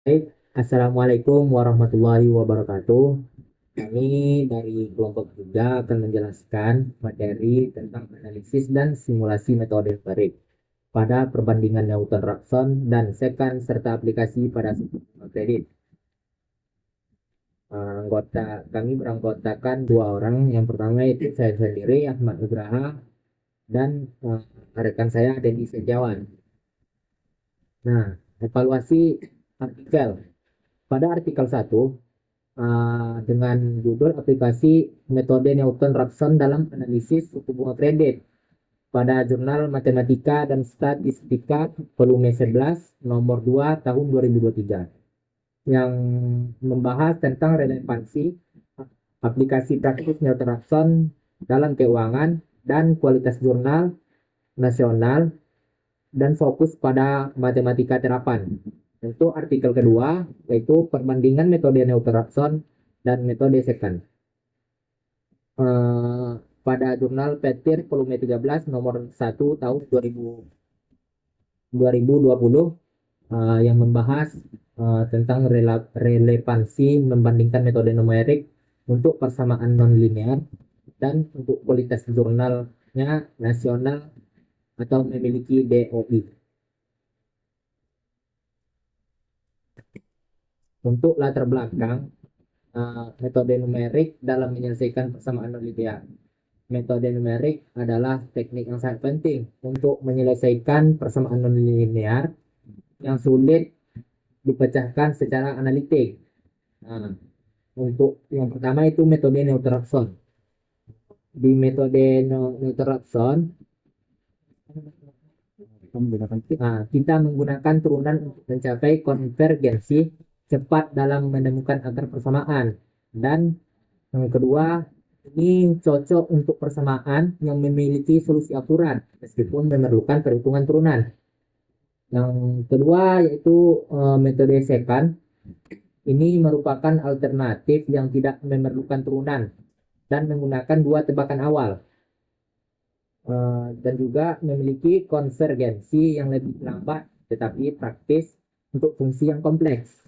Baik, Assalamualaikum warahmatullahi wabarakatuh. Kami dari kelompok 3 akan menjelaskan materi tentang analisis dan simulasi metode numerik pada perbandingan Newton-Raphson dan Secant serta aplikasi pada sistem kredit. Anggota kami beranggotakan dua orang. Yang pertama itu saya sendiri, Ahmad Nugraha, dan rekan saya, Dendi Setiawan. Nah, evaluasi artikel. Pada artikel 1, dengan judul aplikasi metode Newton-Raphson dalam analisis suku bunga kredit pada jurnal Matematika dan Statistika volume 11 nomor 2 tahun 2023 yang membahas tentang relevansi aplikasi praktis Newton-Raphson dalam keuangan dan kualitas jurnal nasional dan fokus pada matematika terapan. Untuk artikel kedua yaitu perbandingan metode Newton-Raphson dan metode Secant. eh, Pada jurnal Petir volume 13 nomor 1 tahun 2020 yang membahas tentang relevansi membandingkan metode numerik untuk persamaan nonlinear dan untuk kualitas jurnalnya nasional atau memiliki DOI. Untuk latar belakang metode numerik dalam menyelesaikan persamaan nonlinear. Metode numerik adalah teknik yang sangat penting untuk menyelesaikan persamaan nonlinear yang sulit dipecahkan secara analitik. Nah, untuk yang pertama itu metode Newton-Raphson. Di metode Newton-Raphson, kita menggunakan turunan untuk mencapai konvergensi cepat dalam menemukan akar persamaan. Dan yang kedua, ini cocok untuk persamaan yang memiliki solusi akurat meskipun memerlukan perhitungan turunan. Yang kedua yaitu metode Secant. Ini merupakan alternatif yang tidak memerlukan turunan dan menggunakan dua tebakan awal. Dan juga memiliki konvergensi yang lebih lambat tetapi praktis untuk fungsi yang kompleks.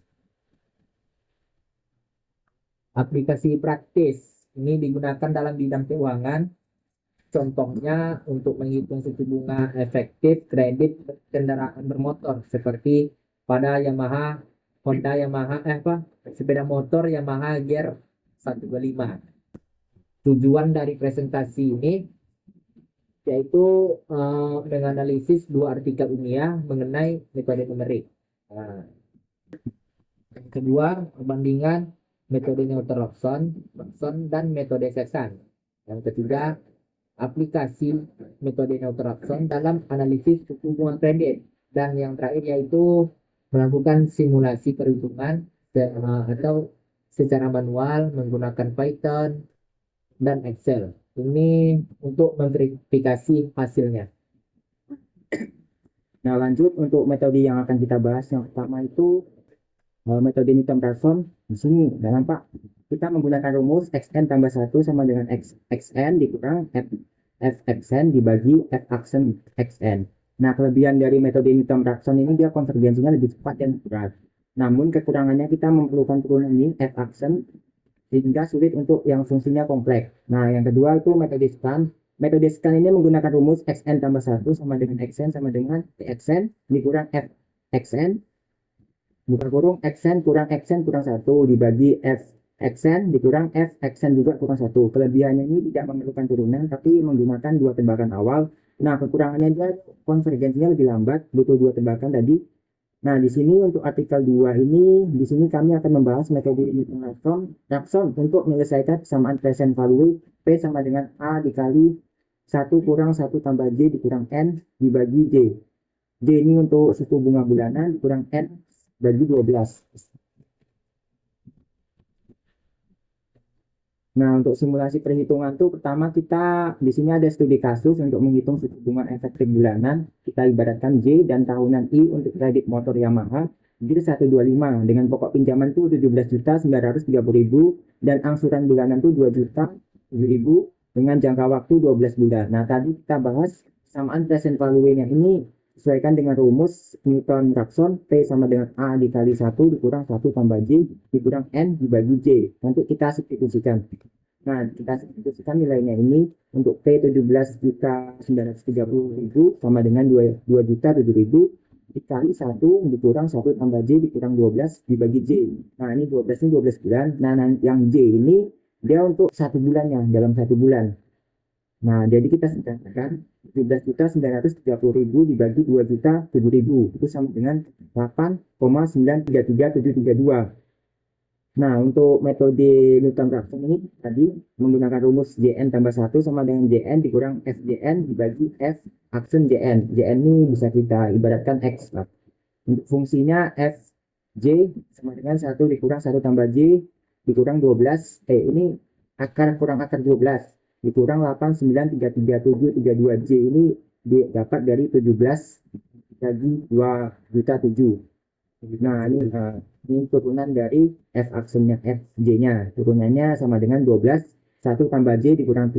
Aplikasi praktis ini digunakan dalam bidang keuangan. Contohnya untuk menghitung suku bunga efektif kredit kendaraan bermotor seperti pada Honda Yamaha sepeda motor Yamaha Gear 125. Tujuan dari presentasi ini yaitu menganalisis dua artikel ilmiah mengenai metode numerik. Yang kedua, perbandingan metode Newton-Raphson dan metode Secant. Yang ketiga, aplikasi metode Newton-Raphson dalam analisis suku bunga kredit. Dan yang terakhir yaitu melakukan simulasi perhitungan atau secara manual menggunakan Python dan Excel. Ini untuk memverifikasi hasilnya. Nah, lanjut untuk metode yang akan kita bahas. Yang pertama itu metode Newton-Raphson. Di sini udah nampak. Kita menggunakan rumus xn tambah 1 sama dengan xn dikurang fxn dibagi fxn xn. Nah, kelebihan dari metode Newton-Raphson ini dia konvergensinya lebih cepat dan akurat. Namun kekurangannya kita memerlukan turunan ini fxn sehingga sulit untuk yang fungsinya kompleks. Nah, yang kedua itu metode Secant. Metode Secant ini menggunakan rumus xn tambah 1 sama dengan xn sama dengan txn dikurang fxn buka kurung xn kurang xn kurang 1 dibagi f xn dikurang f xn juga kurang 1. Kelebihannya ini tidak memerlukan turunan tapi menggunakan dua tembakan awal. Nah, kekurangannya dia konvergensinya lebih lambat, butuh dua tembakan tadi. Nah, di sini untuk artikel 2 ini, di sini kami akan membahas metode Newton-Raphson untuk menyelesaikan persamaan present value P sama dengan A dikali 1 kurang 1 tambah J dikurang N dibagi J. J ini untuk suku bunga bulanan dikurang N bagi 12. Nah, untuk simulasi perhitungan tuh pertama kita di sini ada studi kasus untuk menghitung suku bunga efektif bulanan. Kita ibaratkan J dan tahunan I untuk kredit motor Yamaha Gear 125 dengan pokok pinjaman tuh 17.930.000 dan angsuran bulanan tuh 2.007.000 dengan jangka waktu 12 bulan. Nah, tadi kita bahas samaan present value-nya ini sesuaikan dengan rumus Newton-Raphson P sama dengan A dikali 1 dikurang 1 tambah J dikurang N dibagi J. Nanti kita substitusikan. Nah, kita substitusikan nilainya ini untuk P 17.930.000 sama dengan 2.007.000 dikali 1 dikurang 1 tambah J dikurang 12 dibagi J. Nah, ini 12 ini 12 bulan. Nah, yang J ini dia untuk 1 bulannya, dalam 1 bulan. Nah, jadi kita sederhanakan 17.930.000 dibagi 2.007.000 itu sama dengan 8,933732. Nah, untuk metode Newton-Raphson ini tadi menggunakan rumus Jn tambah 1 sama dengan Jn dikurang Fjn dibagi F aksen Jn. Jn ini bisa kita ibaratkan X lah. Untuk fungsinya Fj sama dengan 1 dikurang 1 tambah J dikurang 12. Ini akar kurang akar 12 dikurang 8933732 J ini dapat dari 17 bagi 2.007. Nah, ini turunan dari F aksennya Fj-nya. Turunannya sama dengan 12. 1 tambah J dikurang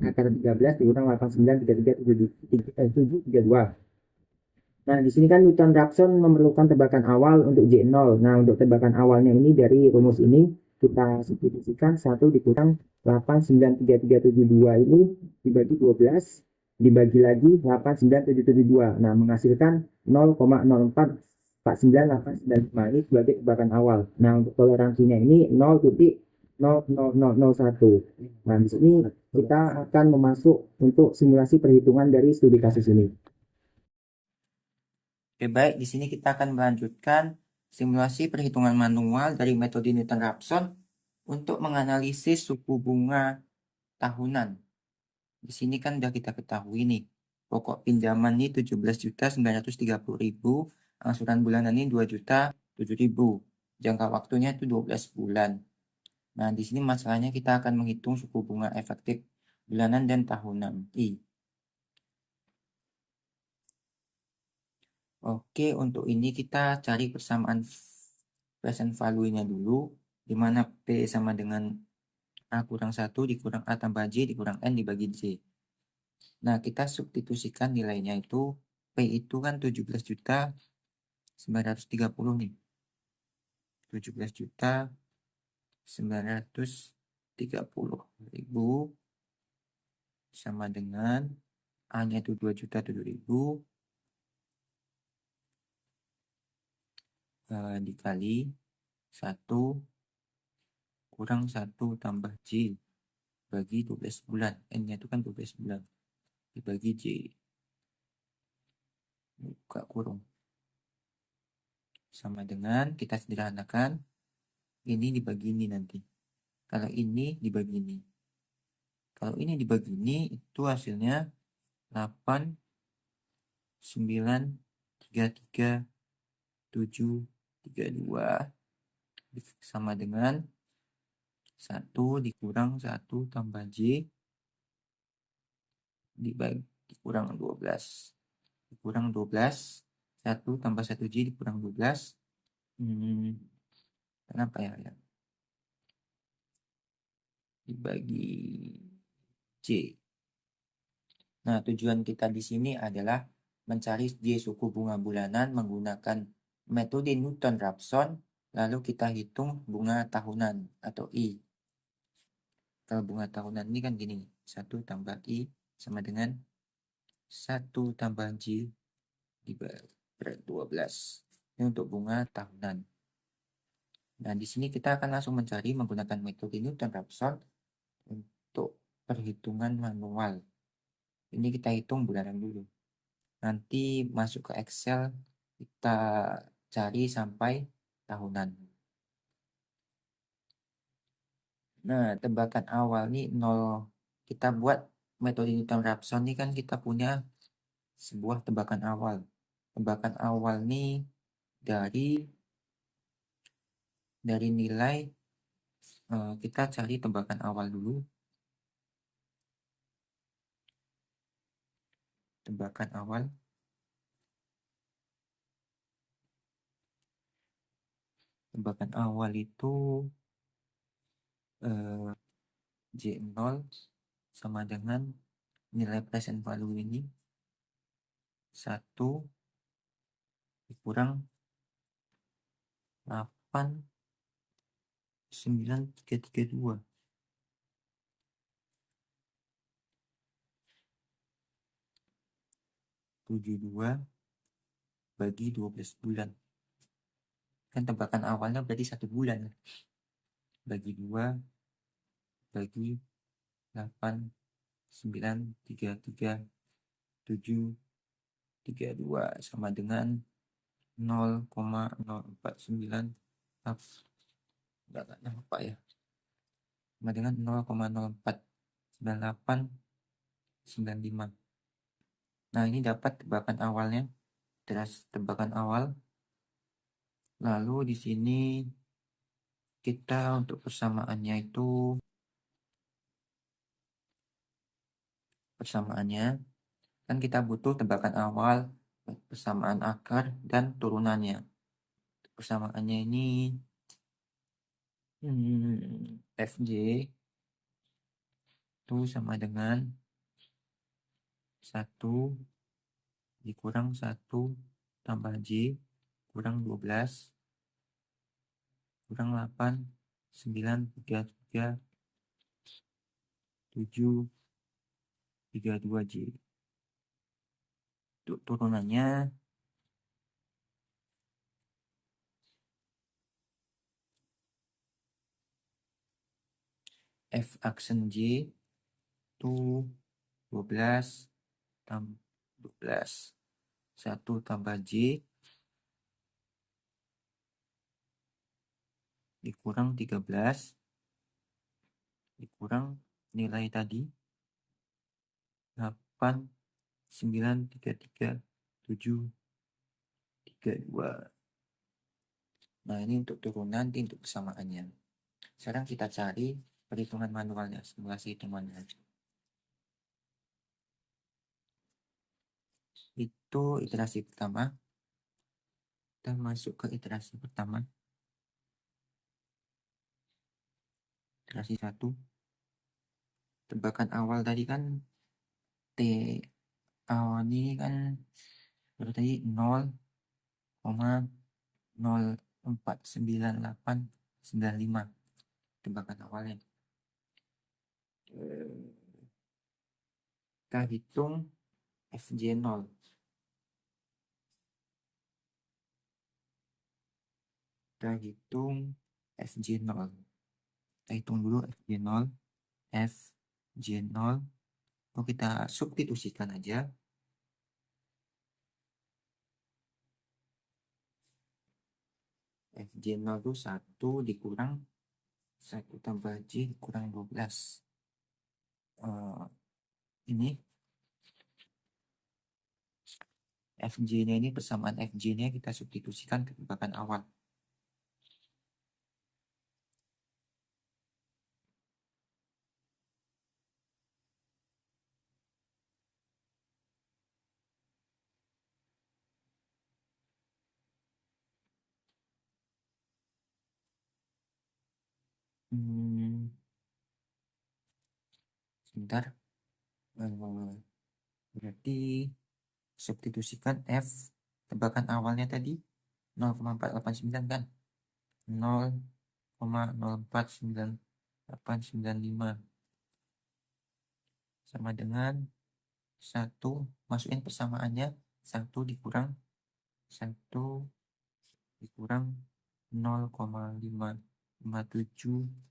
akar 13 dikurang 8933732. Nah, di sini kan Newton-Raphson memerlukan tebakan awal untuk J0. Nah, untuk tebakan awalnya ini dari rumus ini kita substitusikan 1 dikurang 8933732 ini dibagi 12 dibagi lagi 89772. Nah, menghasilkan 0,044985 ini sebagai tebakan awal. Nah, untuk toleransinya ini 0,00001. Nah, di sini kita akan memasuk untuk simulasi perhitungan dari studi kasus ini. Oke, baik, di sini kita akan melanjutkan simulasi perhitungan manual dari metode Newton-Raphson untuk menganalisis suku bunga tahunan. Di sini kan sudah kita ketahui nih, pokok pinjaman ini 17.930.000, angsuran bulanan ini 2.007.000, jangka waktunya itu 12 bulan. Nah, di sini masalahnya kita akan menghitung suku bunga efektif bulanan dan tahunan I. Oke, untuk ini kita cari persamaan present value-nya dulu, di mana P sama dengan A kurang 1 dikurang A tambah J dikurang N dibagi J. Nah, kita substitusikan nilainya itu, P itu kan 17.930 nih. 17.930.000 sama dengan A-nya itu 2.007.000 dikali 1 kurang 1 tambah J bagi 12 bulan. N-nya itu kan 12 bulan. Dibagi J. Buka kurung. Sama dengan, kita sederhanakan, ini dibagi ini nanti. Kalau ini dibagi ini. Kalau ini dibagi ini, itu hasilnya 8, 9, 3, 3, 7, 3, 2 sama dengan 1 dikurang 1 tambah J dibagi dikurang 12 dikurang 12 1 tambah 1 J dikurang 12 kenapa ya dibagi J. Nah, tujuan kita di sini adalah mencari J suku bunga bulanan menggunakan metode Newton-Raphson, lalu kita hitung bunga tahunan atau I. Kalau bunga tahunan ini kan gini, 1 tambah I sama dengan 1 tambah J dibagi 12. Ini untuk bunga tahunan. Nah, di sini kita akan langsung mencari menggunakan metode Newton-Raphson untuk perhitungan manual. Ini kita hitung bulanan dulu. Nanti masuk ke Excel, kita cari sampai tahunan. Nah, tebakan awal nih 0. Kita buat metode Newton-Raphson ini kan kita punya sebuah tebakan awal. Tebakan awal nih dari nilai, kita cari tebakan awal dulu. Tebakan awal. Tebakan awal itu J0 sama dengan nilai present value ini 1 dikurang 8 9332. 72 bagi 12 bulan. Kan tebakan awalnya berarti 1 bulan. Bagi 2 bagi 8 933 732 sama dengan 0,049. Enggak nampak ya. Sama dengan 0,049895. Nah, ini dapat tebakan awalnya. Terus tebakan awal. Lalu di sini kita untuk persamaannya itu kan kita butuh tebakan awal, persamaan akar dan turunannya. Persamaannya ini Fj itu sama dengan 1 dikurang 1 tambah J kurang 12 kurang 8 933 732 J. Untuk turunannya F aksen J itu 12 tambah 12 1 tambah J dikurang 13 dikurang nilai tadi 8 933 732. Nah, ini untuk turunan, ini untuk persamaannya. Sekarang kita cari perhitungan manualnya, simulasi hitungannya. Itu iterasi pertama. Kita masuk ke iterasi pertama. Iterasi 1. Tebakan awal tadi kan T awal ini kan berarti 0,049895 tebakan awalnya. Kita hitung Fj0. Kita hitung Fj0. Kita hitung dulu Fj0. Fj0 itu kita substitusikan aja. Fj0 itu 1 dikurang 1 tambah J kurang 12. Ini Fj-nya ini persamaan Fj-nya kita substitusikan ke tebakan awal. Sebentar. Berarti substitusikan F tebakan awalnya tadi 0,489 kan, 0,049895 sama dengan 1, masukin persamaannya 1 dikurang 1 dikurang 0,557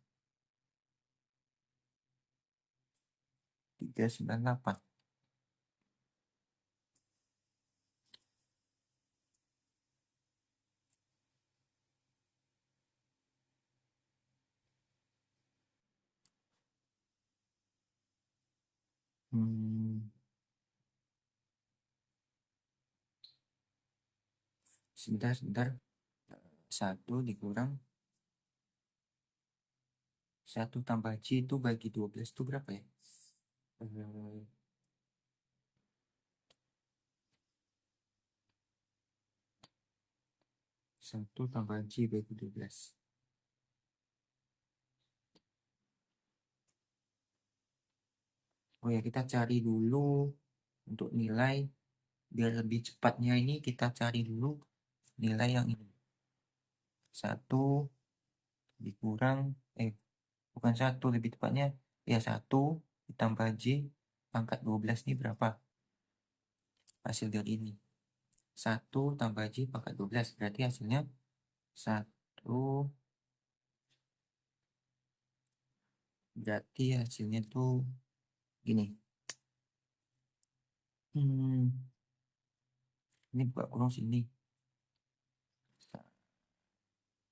398. Sebentar. 1 dikurang 1 tambah J itu bagi 12 itu berapa ya? 1 tambah J bagi 12. Oh ya, kita cari dulu untuk nilai biar lebih cepatnya ini kita cari dulu nilai yang ini. 1 dikurang, bukan 1 lebih tepatnya, ya 1 ditambah J pangkat 12 ini berapa? Hasil dari ini. 1 tambah J pangkat 12, berarti hasilnya 1, berarti hasilnya tuh gini. Ini buka kurung sini.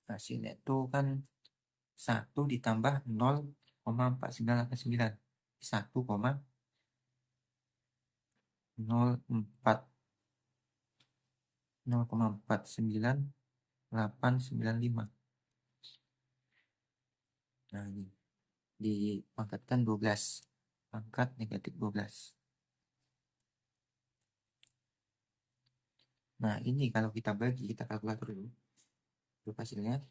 Hasilnya tuh kan 1 ditambah 0,4989. 1,49895. Nah, ini dipangkatkan 12. Pangkat negatif 12. Nah, ini kalau kita bagi, kita kalkulator dulu. Berapa hasilnya?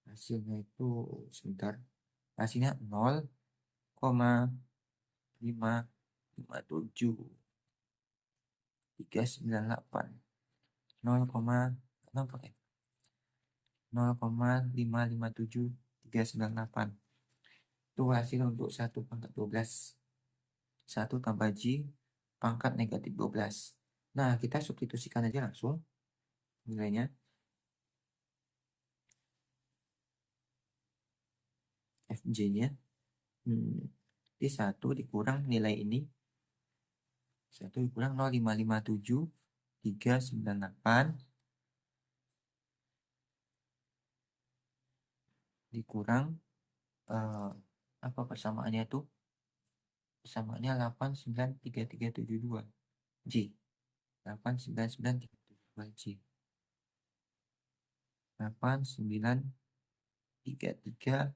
Hasilnya itu sebentar. Hasilnya 0,557 398. 0,557 398. Itu hasil untuk 1 pangkat 12. 1 tambah J pangkat negatif 12. Nah, kita substitusikan aja langsung nilainya. FJ-nya. Jadi 1 dikurang nilai ini. 1 dikurang 0,557 398 dikurang apa persamaannya itu? Persamaannya 893372 J. 899372 J. 8933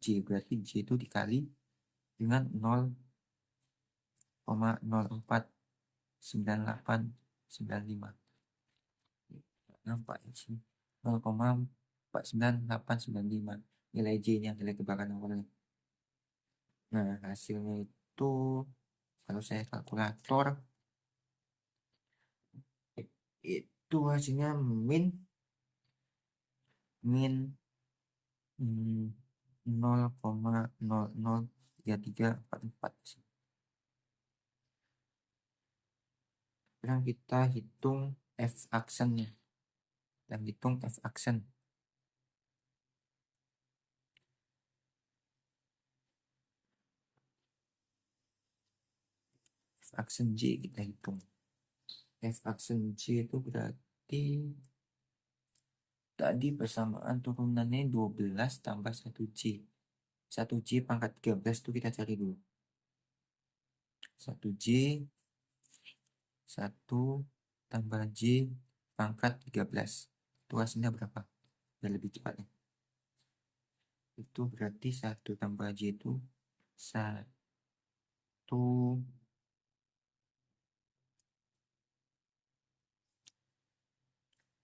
J, berarti J itu dikali dengan 0,049895. Nampak di sini 0,49895 nilai J nya, nilai tebakan awalnya. Nah, hasilnya itu kalau saya kalkulator itu hasilnya min 0,003344. Sekarang kita hitung F aksennya. Dan hitung F aksen. F aksen J kita hitung. F aksen J itu berarti tadi persamaan turunannya 12 tambah 1J. 1J pangkat 13 itu kita cari dulu. 1J 1 tambah J pangkat 13. Itu hasilnya berapa? Biar lebih cepatnya. Itu berarti 1 tambah J itu 1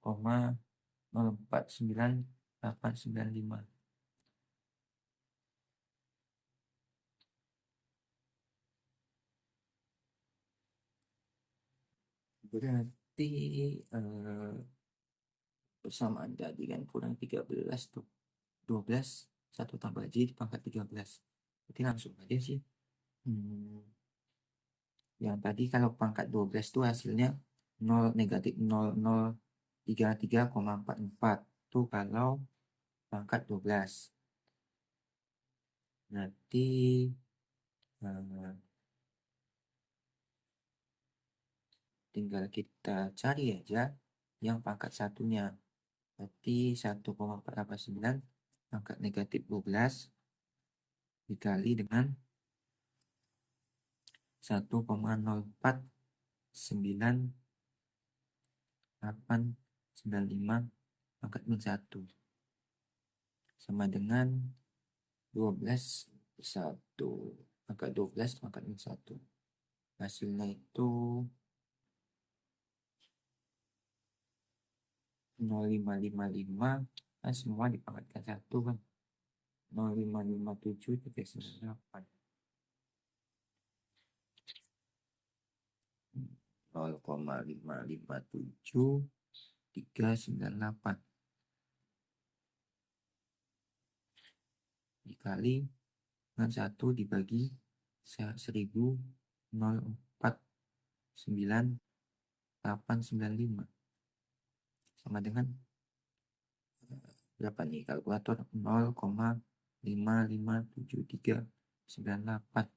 0,049895. Berarti persamaan tadi kan kurang 13 tuh. 12 1 tambah J pangkat 13. Berarti langsung aja sih. Yang tadi kalau pangkat 12 tuh hasilnya 0 negatif 0033,44 tuh kalau pangkat 12. Nanti tinggal kita cari aja yang pangkat satunya. Berarti 1,489 pangkat negatif 12 dikali dengan 1,049895 pangkat min 1 sama dengan 12 1 pangkat 12 pangkat min 1. Hasilnya itu 0555 Kan semua dipangkatkan 1 kan. 0,557 398. 0,557 398 dikali dengan 1 dibagi 10049895 sama dengan berapa nih kalkulator? 0,55738.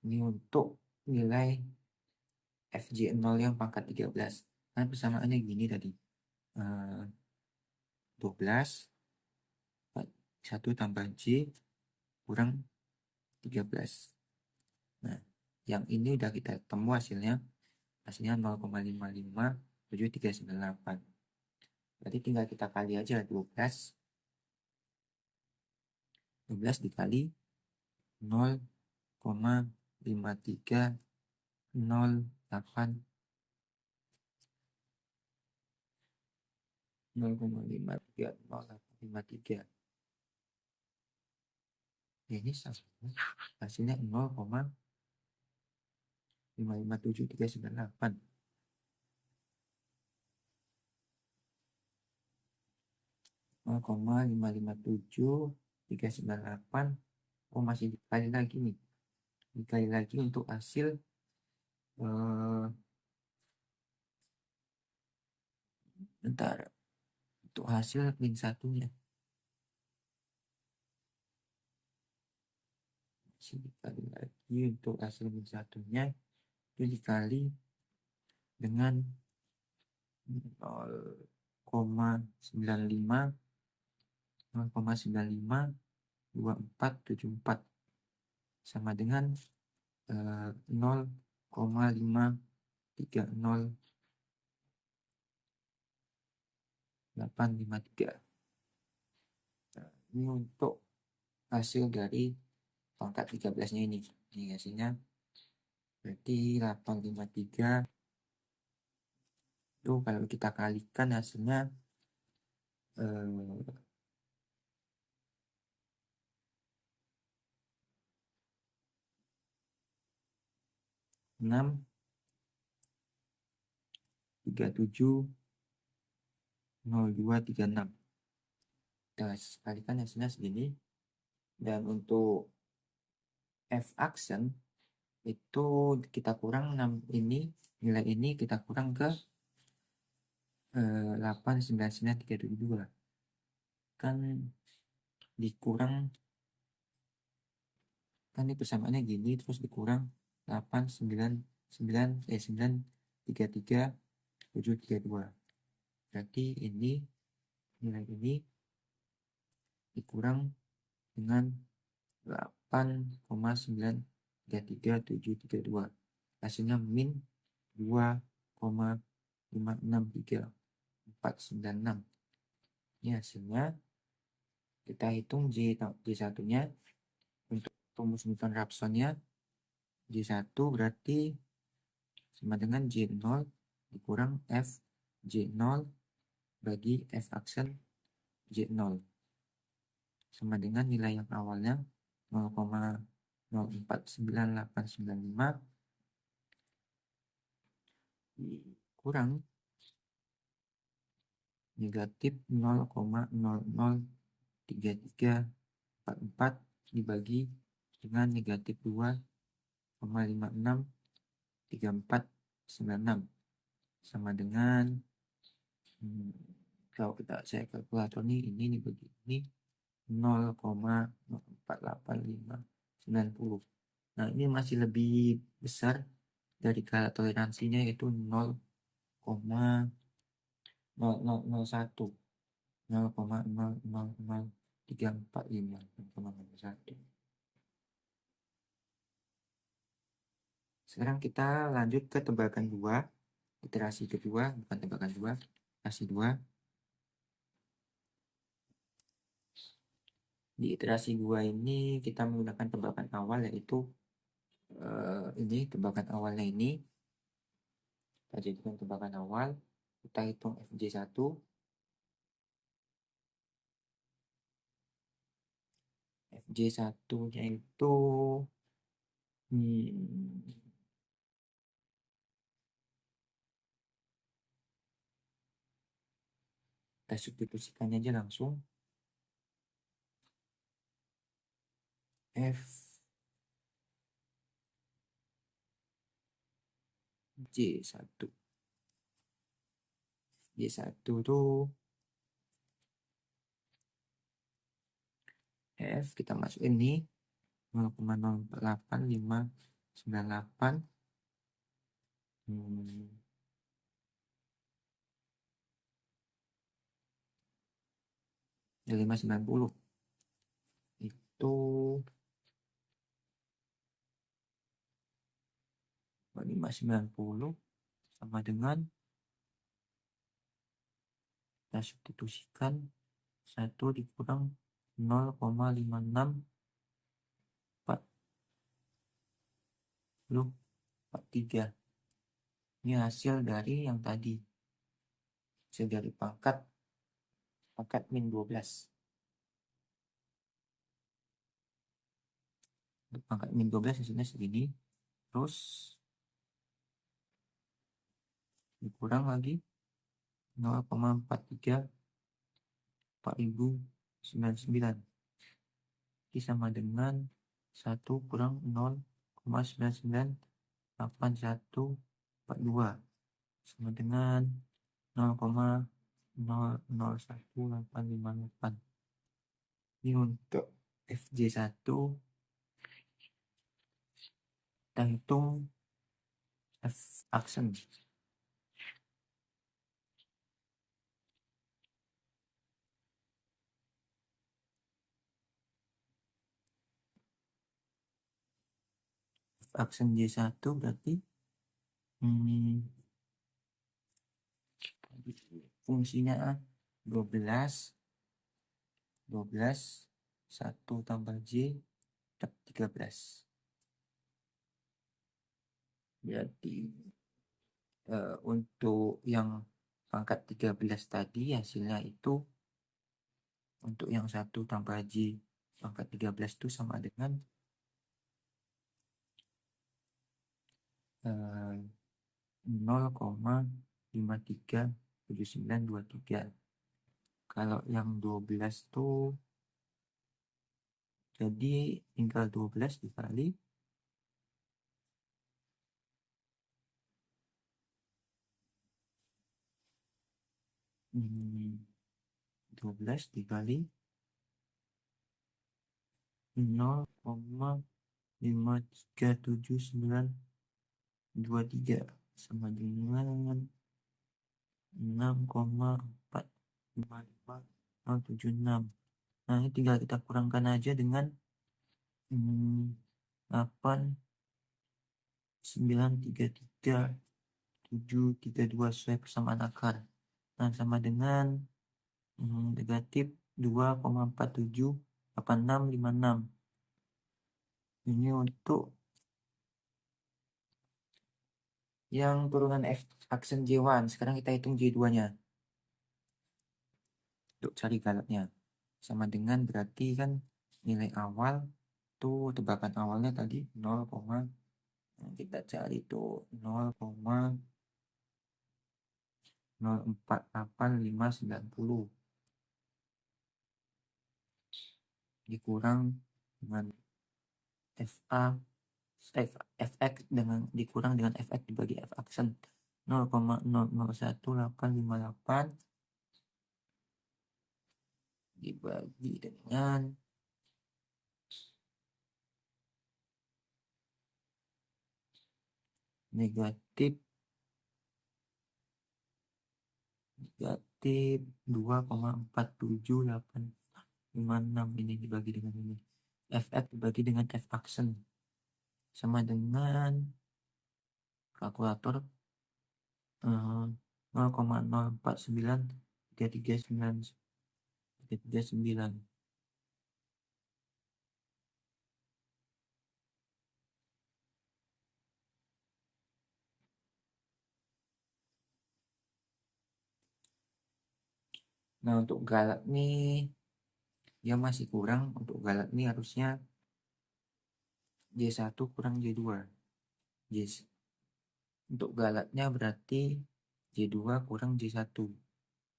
Ini untuk nilai FJ0 yang pangkat 13. Kan persamaannya gini tadi. 12 1 tambah J kurang 13. Nah, yang ini udah kita temu hasilnya. Hasilnya 0,55738. Berarti tinggal kita kali aja 12 dikali 0,5308 0,530853. Ini sama hasilnya 0,55738. Oh, masih dikali lagi nih. Dikali lagi untuk hasil bentar. Untuk hasil min satunya. Masih dikali lagi untuk hasil min satunya. Itu dikali dengan 0,9474 sama dengan 0,530,853. Ini untuk hasil dari pangkat 13-nya ini. Ini hasilnya berarti 853 itu kalau kita kalikan hasilnya 6,37,0236. Kita kalikan hasilnya segini. Dan untuk F action itu kita kurang 6 ini, nilai ini kita kurang ke 8,99372. Kan dikurang, kan ini persamaannya gini, terus dikurang 933,732. Berarti ini nilai ini dikurang dengan 8,933732. Hasilnya min 2,563,496. Ini hasilnya. Kita hitung J1-nya untuk rumus Newton Raphson-nya. J1 berarti sama dengan J0 dikurang F J0 bagi F aksen J0 sama dengan nilai yang awalnya 0,049895 kurang negatif 0,003344 dibagi dengan negatif 2,563496 sama dengan kalau saya kalkulator ini begini 0,48590. Nah, ini masih lebih besar dari skala toleransinya, yaitu 0,0001 0,000345. Sekarang kita lanjut ke tebakan 2, iterasi kedua, bukan tebakan 2, iterasi 2. Di iterasi 2 ini kita menggunakan tebakan awal, yaitu ini tebakan awalnya ini. Kita jadikan tebakan awal, kita hitung FJ1. J1-nya itu kita substitusikan aja langsung. F J1 tuh F kita masukin nih 0,085598 590 itu 590 sama dengan kita substitusikan 1 dikurang 0,5643. Ini hasil dari yang tadi, hasil dari pangkat min 12. Untuk pangkat min 12 hasilnya segini, terus dikurang lagi 0,434099. Ini sama dengan 1 kurang 0,998142 sama dengan 0,001858. Ini untuk FJ1 kita hitung F aksen. Aksen J1 berarti fungsinya 12 1 tambah J 13. Berarti untuk yang pangkat 13 tadi hasilnya itu untuk yang 1 tambah J pangkat 13 itu sama dengan 0,537923. Kalau yang 12 tuh jadi tinggal 12 dikali 12 dikali 0,537923 sama dengan 6,455076. Nah, ini tinggal kita kurangkan aja dengan 8,933,732 sesuai persamaan akar. Nah, sama dengan negatif 2,478656. Ini untuk yang turunan F aksen J1. Sekarang kita hitung J2-nya. Untuk cari galatnya. Sama dengan berarti kan nilai awal tuh tebakan awalnya tadi 0, kita cari tuh 0,048590 dikurang dengan fx dengan dikurang dengan fx dibagi f aksen 0,001858 dibagi dengan negatif 2,478656. Ini dibagi dengan ini, fx dibagi dengan f aksen sama dengan kalkulator 0,049339. Nah, untuk galak nih Ya masih kurang. Untuk Galat ini harusnya J1 kurang J2. Untuk Galatnya berarti J2 kurang J1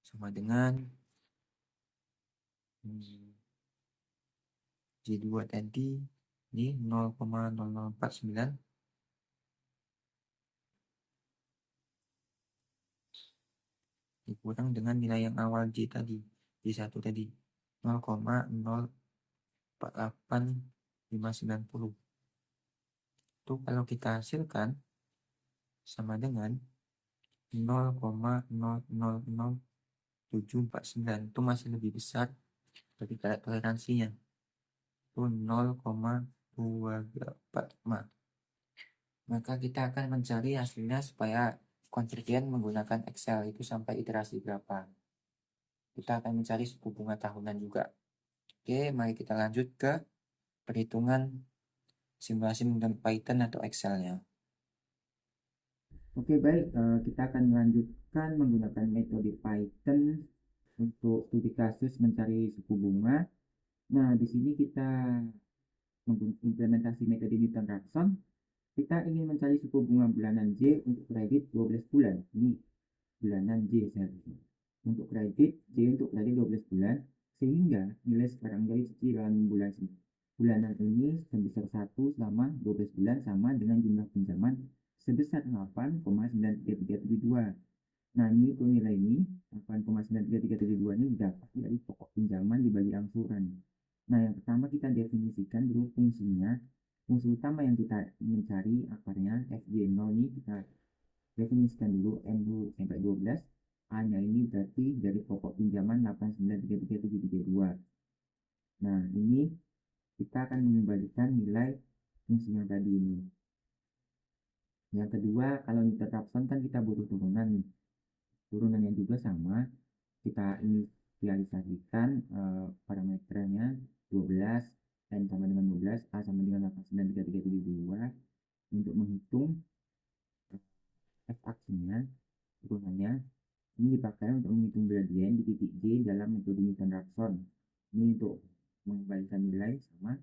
sama dengan J2 tadi ini 0,0049 dikurang dengan nilai yang awal J tadi, J1 tadi 0,048590. Itu kalau kita hasilkan sama dengan 0,000749, itu masih lebih besar dari kadar toleransinya, itu 0,245. Maka kita akan mencari hasilnya supaya konvergen menggunakan Excel itu sampai iterasi berapa. Kita akan mencari suku bunga tahunan juga. Oke, mari kita lanjut ke perhitungan simulasi menggunakan Python atau Excel-nya. Oke, baik. Kita akan melanjutkan menggunakan metode Python untuk studi kasus mencari suku bunga. Nah, di sini kita implementasi metode Newton-Raphson. Kita ingin mencari suku bunga bulanan J untuk kredit 12 bulan. Ini bulanan J seharusnya. Untuk kredit, J untuk kredit 12 bulan, sehingga nilai sekarang dari cicilan bulanan ini sebesar 1 selama 12 bulan sama dengan jumlah pinjaman sebesar 8,93372. Nah, ini itu nilai ini 8,93372 ini didapat dari pokok pinjaman dibagi angsuran. Nah, yang pertama kita definisikan dulu fungsinya. Fungsi utama yang kita ingin cari akarnya FJ0 ini kita definisikan dulu N dulu sampai 12. A-nya ini berarti dari pokok pinjaman 8933732. Nah, ini kita akan mengembalikan nilai fungsinya tadi ini. Yang kedua, kalau Newton-Raphson kan kita butuh turunan nih. Turunannya juga sama. Kita inisialisasikan parameternya 12, N sama dengan 12, A sama dengan 8933732 untuk menghitung F aksinya, turunannya. Ini dipakai untuk menghitung gradien di titik J dalam metode Newton-Raphson. Ini untuk mengembalikan nilai sama.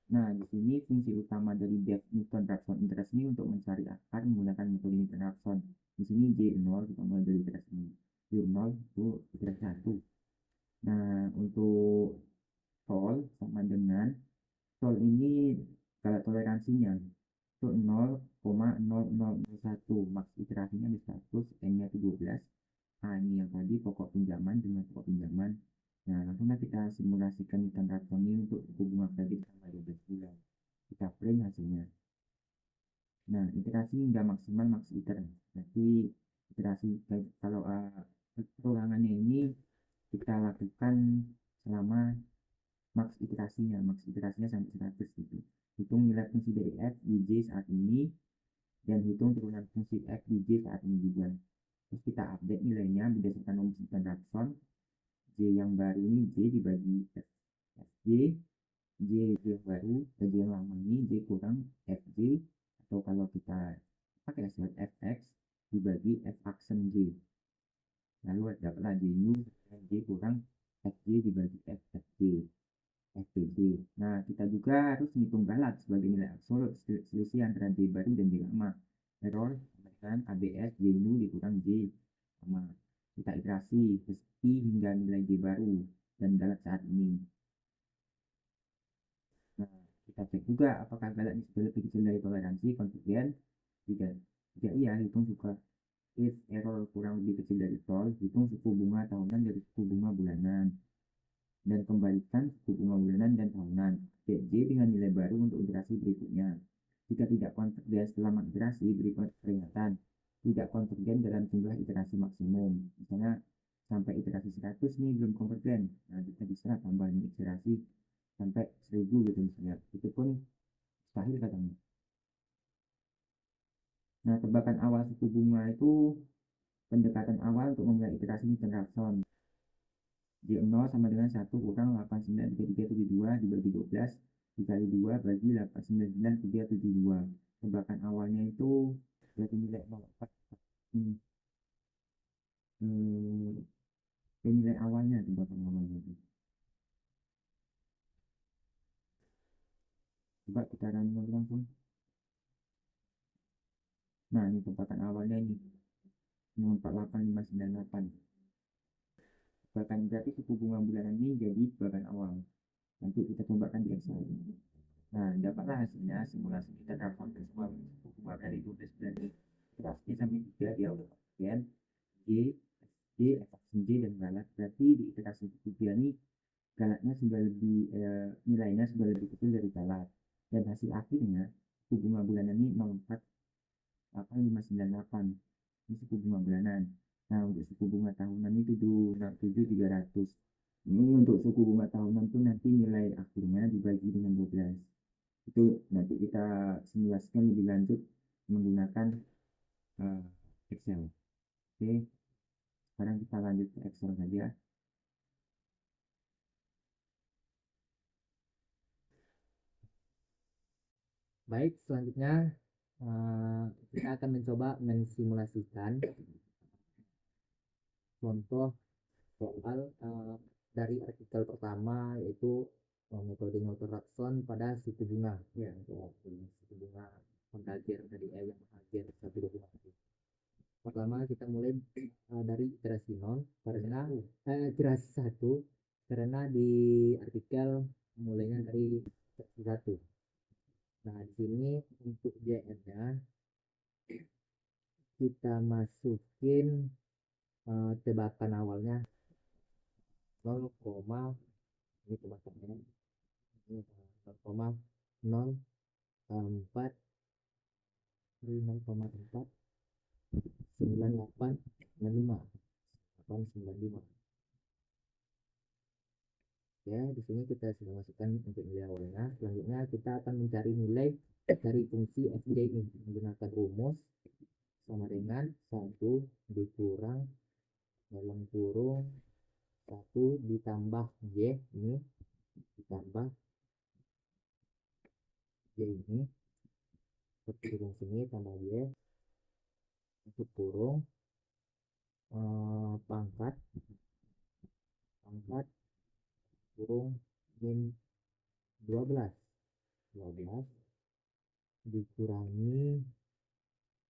Nah, di sini fungsi utama dari def Newton-Raphson interest ini untuk mencari akar menggunakan metode Newton-Raphson. Di sini J0 kita mulai dari iteras ini. J0 itu iteras 1. Nah, untuk tol sama dengan tol ini skala toleransinya itu 0,0001, maks iterasinya di 100, N-nya itu 12. Nah, ini yang tadi pokok pinjaman dengan pokok pinjaman. Nah, langsung kita simulasikan Newton-Raphson ini untuk suku bunga kredit selama 12 bulan. Kita print hasilnya. Nah, iterasi hingga maksimal maks iter. Jadi iterasi kalau perulangannya ini kita lakukan selama maks iterasinya sampai 100 gitu. Hitung nilai fungsi dari F di J saat ini dan hitung turunan fungsi F di J saat ini juga. Terus kita update nilainya berdasarkan rumus Newton-Raphson. J yang baru ini J dibagi Fj, J yang baru dan J yang lama ini J kurang Fj, atau kalau kita pakai hasil Fx dibagi F aksen J. Lalu dapatlah J nu dan J kurang Fj dibagi Fj. FPJ. Nah, kita juga harus menghitung galat sebagai nilai absolut selisih antara J baru dan J lama. Error dengan ABS J nu dikurang J sama. Kita iterasi meski hingga nilai J baru dan galat saat ini. Nah, kita cek juga apakah galat ini sudah lebih kecil dari toleransi konvergen. Jika iya, hitung suka if error kurang lebih kecil dari tol, hitung suku bunga tahunan dari suku bunga bulanan dan kembalikan suku bunga bulanan dan tahunan J dengan nilai baru untuk iterasi berikutnya. Jika tidak konvergen setelah iterasi, beri peringatan tidak konvergen dalam jumlah iterasi maksimum. Misalnya sampai iterasi 100 nih belum konvergen. Nah, kita bisa tambahin iterasi sampai 1000 gitu misalnya. Itu pun mustahil katanya. Nah, tebakan awal suku bunga itu pendekatan awal untuk memulai iterasi Newton-Raphson. J0 sama dengan 1 kurang 8933372 dibagi 12 dikali 2 bagi 8993372. Tebakan awalnya itu berarti nilai 04. Nilai awalnya tebakan awalnya itu. Coba kita running langsung. Nah, ini tempakan awalnya ini 0,48,598. Bahkan berarti suku bunga bulanan ini jadi tebakan awal. Nanti kita cobakan di Excel. Nah, dapatlah hasilnya simulasi kita dapat semua suku bunga dari 12 bulan ini. Grafiknya sampai 3 dia udah kemudian G, D, J dan galak. Berarti di iterasi ketiga ini galaknya sudah lebih nilainya sudah lebih kecil dari galak. Dan hasil akhirnya suku bunga bulanan ini 0,4598. Ini suku bunga bulanan. Nah, untuk suku bunga tahunan itu 767.300. Ini untuk suku bunga tahunan itu nanti nilai akhirnya dibagi dengan 12. Itu nanti kita simulasikan lebih lanjut menggunakan Excel. Oke, sekarang kita lanjut ke Excel saja. Baik, selanjutnya kita akan mencoba mensimulasikan contoh soal dari artikel pertama, yaitu metode Newton-Raphson pada suku bunga, ya, suku bunga mengalir dari yang mengalir 1,25. Pertama kita mulai dari iterasi 0 karena iterasi 1 karena di artikel mulainya dari iterasi 1. Nah, di sini untuk JN-nya kita masukin tebakan awalnya 0, ini tebakannya 0,04 0,4 9895. Ya, di sini kita sudah masukkan untuk nilai awalnya. Selanjutnya kita akan mencari nilai dari fungsi fj ini menggunakan rumus sama dengan 1 dikurang dalam kurung 1 ditambah y ini ditambah y ini kurung sini tambah y untuk kurung pangkat kurung min 12 dikurangi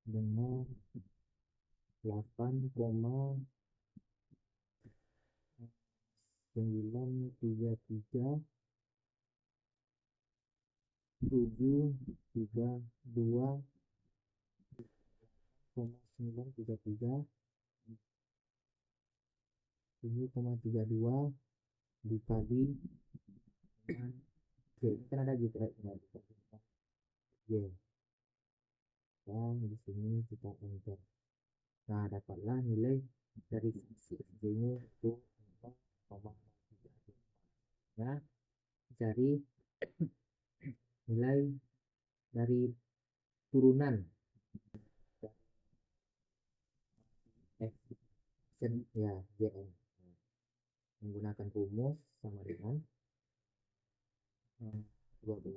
dengan 8,932 dikali dengan y, ini kan ada juga y, dan di sini kita enter. Nah, dapatlah nilai dari fungsi fj ini itu 0,3. Nah, cari nilai dari turunan f ya jn menggunakan rumus sama dengan 12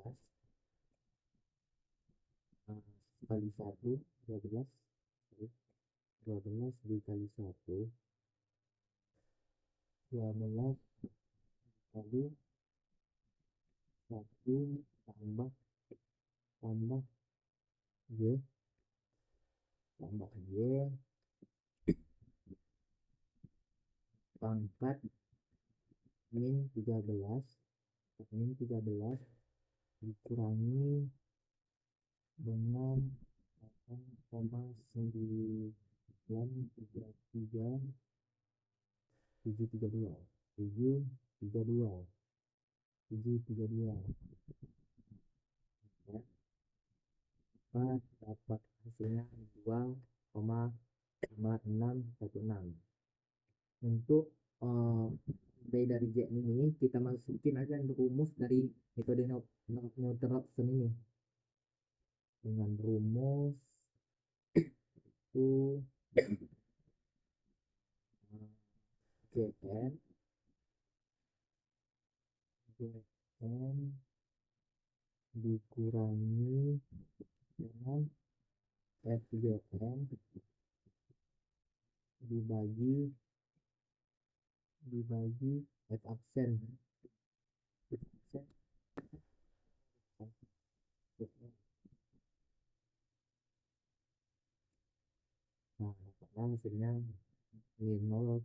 kali 1 12 dikali 1 12 kali 1 tambah y pangkat min 13 dikurangi dengan 8,933 ya, dapat hasilnya 2,5616. Untuk dari Z ini kita masukin aja rumus dari metode Newton-Raphson ini dengan rumus itu Jn dikurangi dengan Fjn dibagi F absen Nah, hasilnya ini 0,0.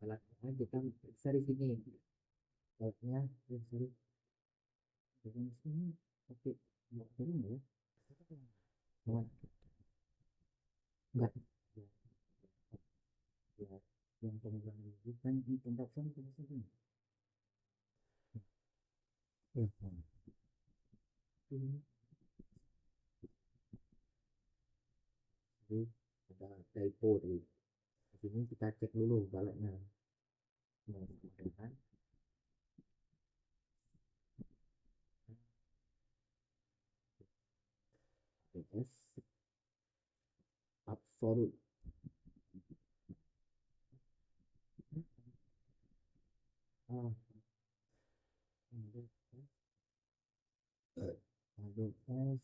Alatnya kita periksa di sini. Alatnya di sini pakai ini ya. Enggak. Ya, yang pemegang itu kan di tempat sana di sini. Ya, ini ada typo di sini, kita cek dulu baliknya. Nah, kan PS absolut. Ah, ada S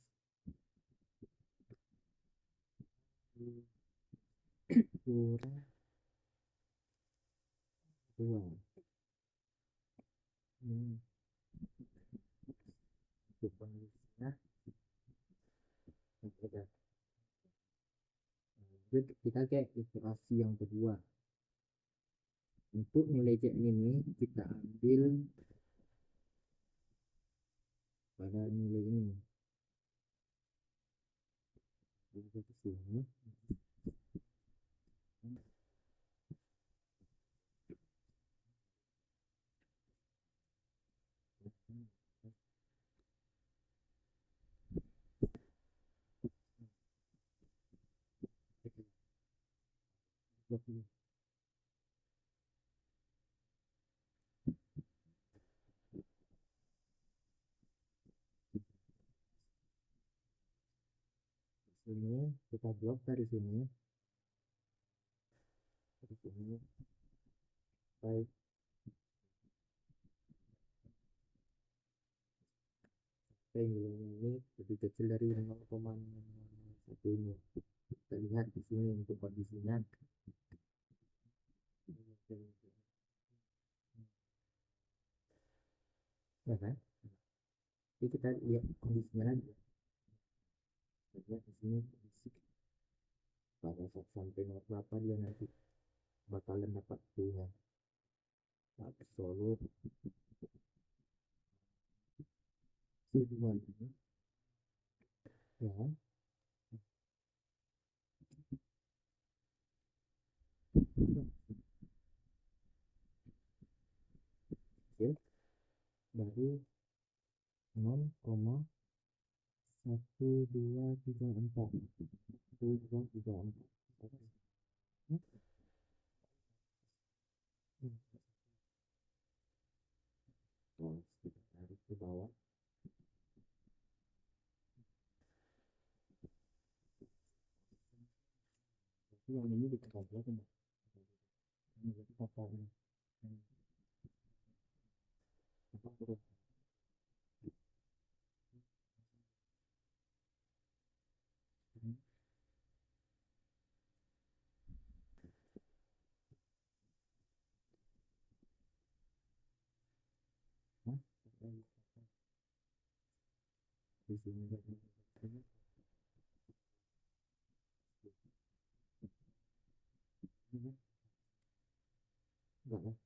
kurang 2. Ini untuk penulisnya ada. Lanjut kita ke iterasi yang kedua. Untuk nilai C ini kita ambil pada nilai ini. Kita ke sini. Sini kita blok dari sini. Dari sini baik nilainya ini lebih kecil dari 0,1 ini. Kita lihat di sini untuk kondisinya. Ya kan? Jadi kita lihat kondisinya lagi. Lihat di sini kondisi pada saat sampai nomor berapa dia nanti bakalan dapat Tuhan absolut Tuhan ya. Oke, dari 0,1234 kita tarik ke bawah. Tapi yang ini diketabrak kan? Ini jadi paparnya. Apa terus? Hah? Di sini enggak lah,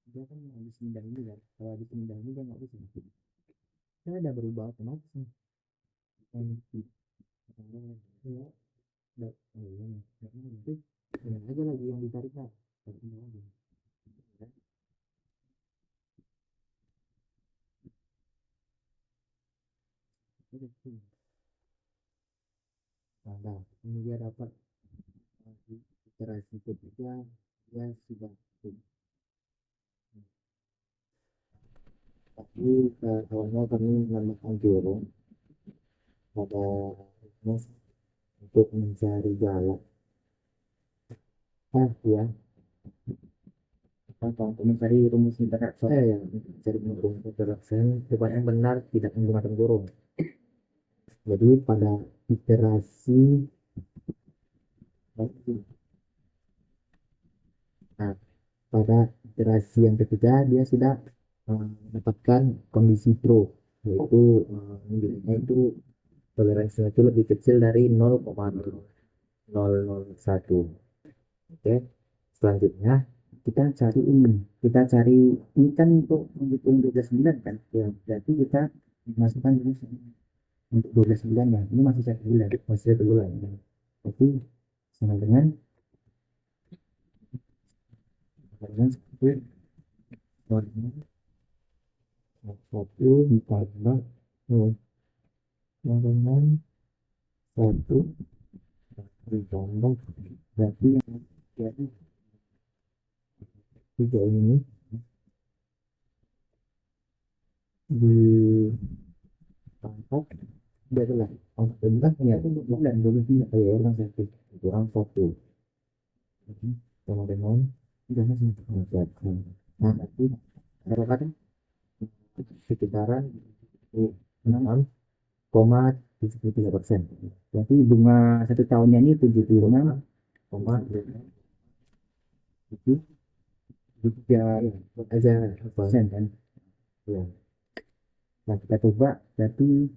dia kan habis pindah ini kan, kalau habis pindah ini dia nggak bisa, dia ada berubah otomatis nih. Ya, enggak, nanti ini aja lagi yang ditarik lah. Ini aja. Nah, ini dia dapat iterasi berikutnya dia sudah tapi awalnya kami menambahkan juru pada untuk mencari jalan ya untuk mencari rumus interaksi ya mencari rumus interaksi supaya yang benar tidak menggunakan kurung. Jadi pada iterasi nah, pada iterasi yang ketiga dia sudah mendapatkan kondisi true, yaitu nilainya itu toleransinya itu lebih kecil dari 0,001. Oke, selanjutnya kita cari ini kan untuk menghitung 12 bulan kan ya, berarti kita masukkan dulu untuk 12 bulan ya, ini masih 1 bulan, masih satu bulan. berarti sama dengan 1 ditambah dengan 1 ditambah, berarti yang jadi 3 ini ditambah Biarlah. oh bentar ya, bulan 12 bulan ya, kurang 1 kurang 1 sama dengan udah masih nah berarti Berapa kata? Sekitaran 6,73%. berarti bunga 1 tahunnya ini 76,73 aja apa? persen kan Ya. nah kita coba berarti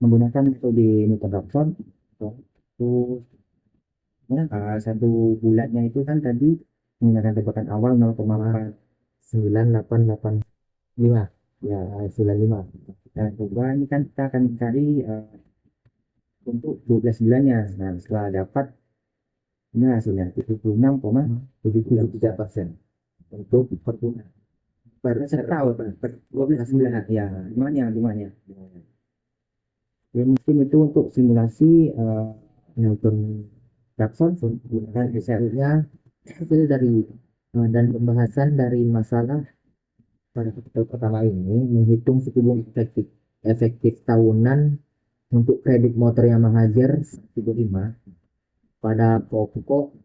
menggunakan metode Newton Raphson terus ya, 1 bulannya itu kan tadi menggunakan tebakan awal 0,988 ya 95. nah coba ini kan kita akan cari untuk 12 bulannya. Nah setelah dapat ini hasilnya 76,73% untuk per bulan. per setahun per 12 bulan ya, gimana ya, mungkin itu untuk simulasi Newton Raphson menggunakan Excel. hasilnya hasil dari dan pembahasan dari masalah pada episode pertama ini menghitung suku bunga efektif tahunan untuk kredit motor Yamaha Gear 1.5 pada pokok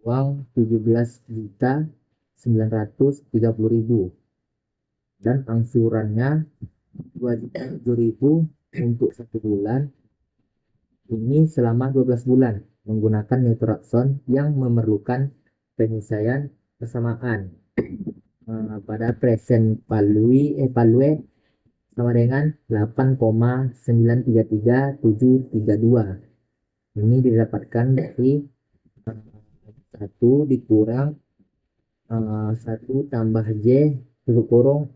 uang 17.930.000 dan angsurannya 2.007.000 untuk 1 bulan ini selama 12 bulan menggunakan Newton Raphson yang memerlukan penyelesaian persamaan pada present value sama dengan 8,933732. Ini didapatkan dari 1 dikurang 1 tambah J kurung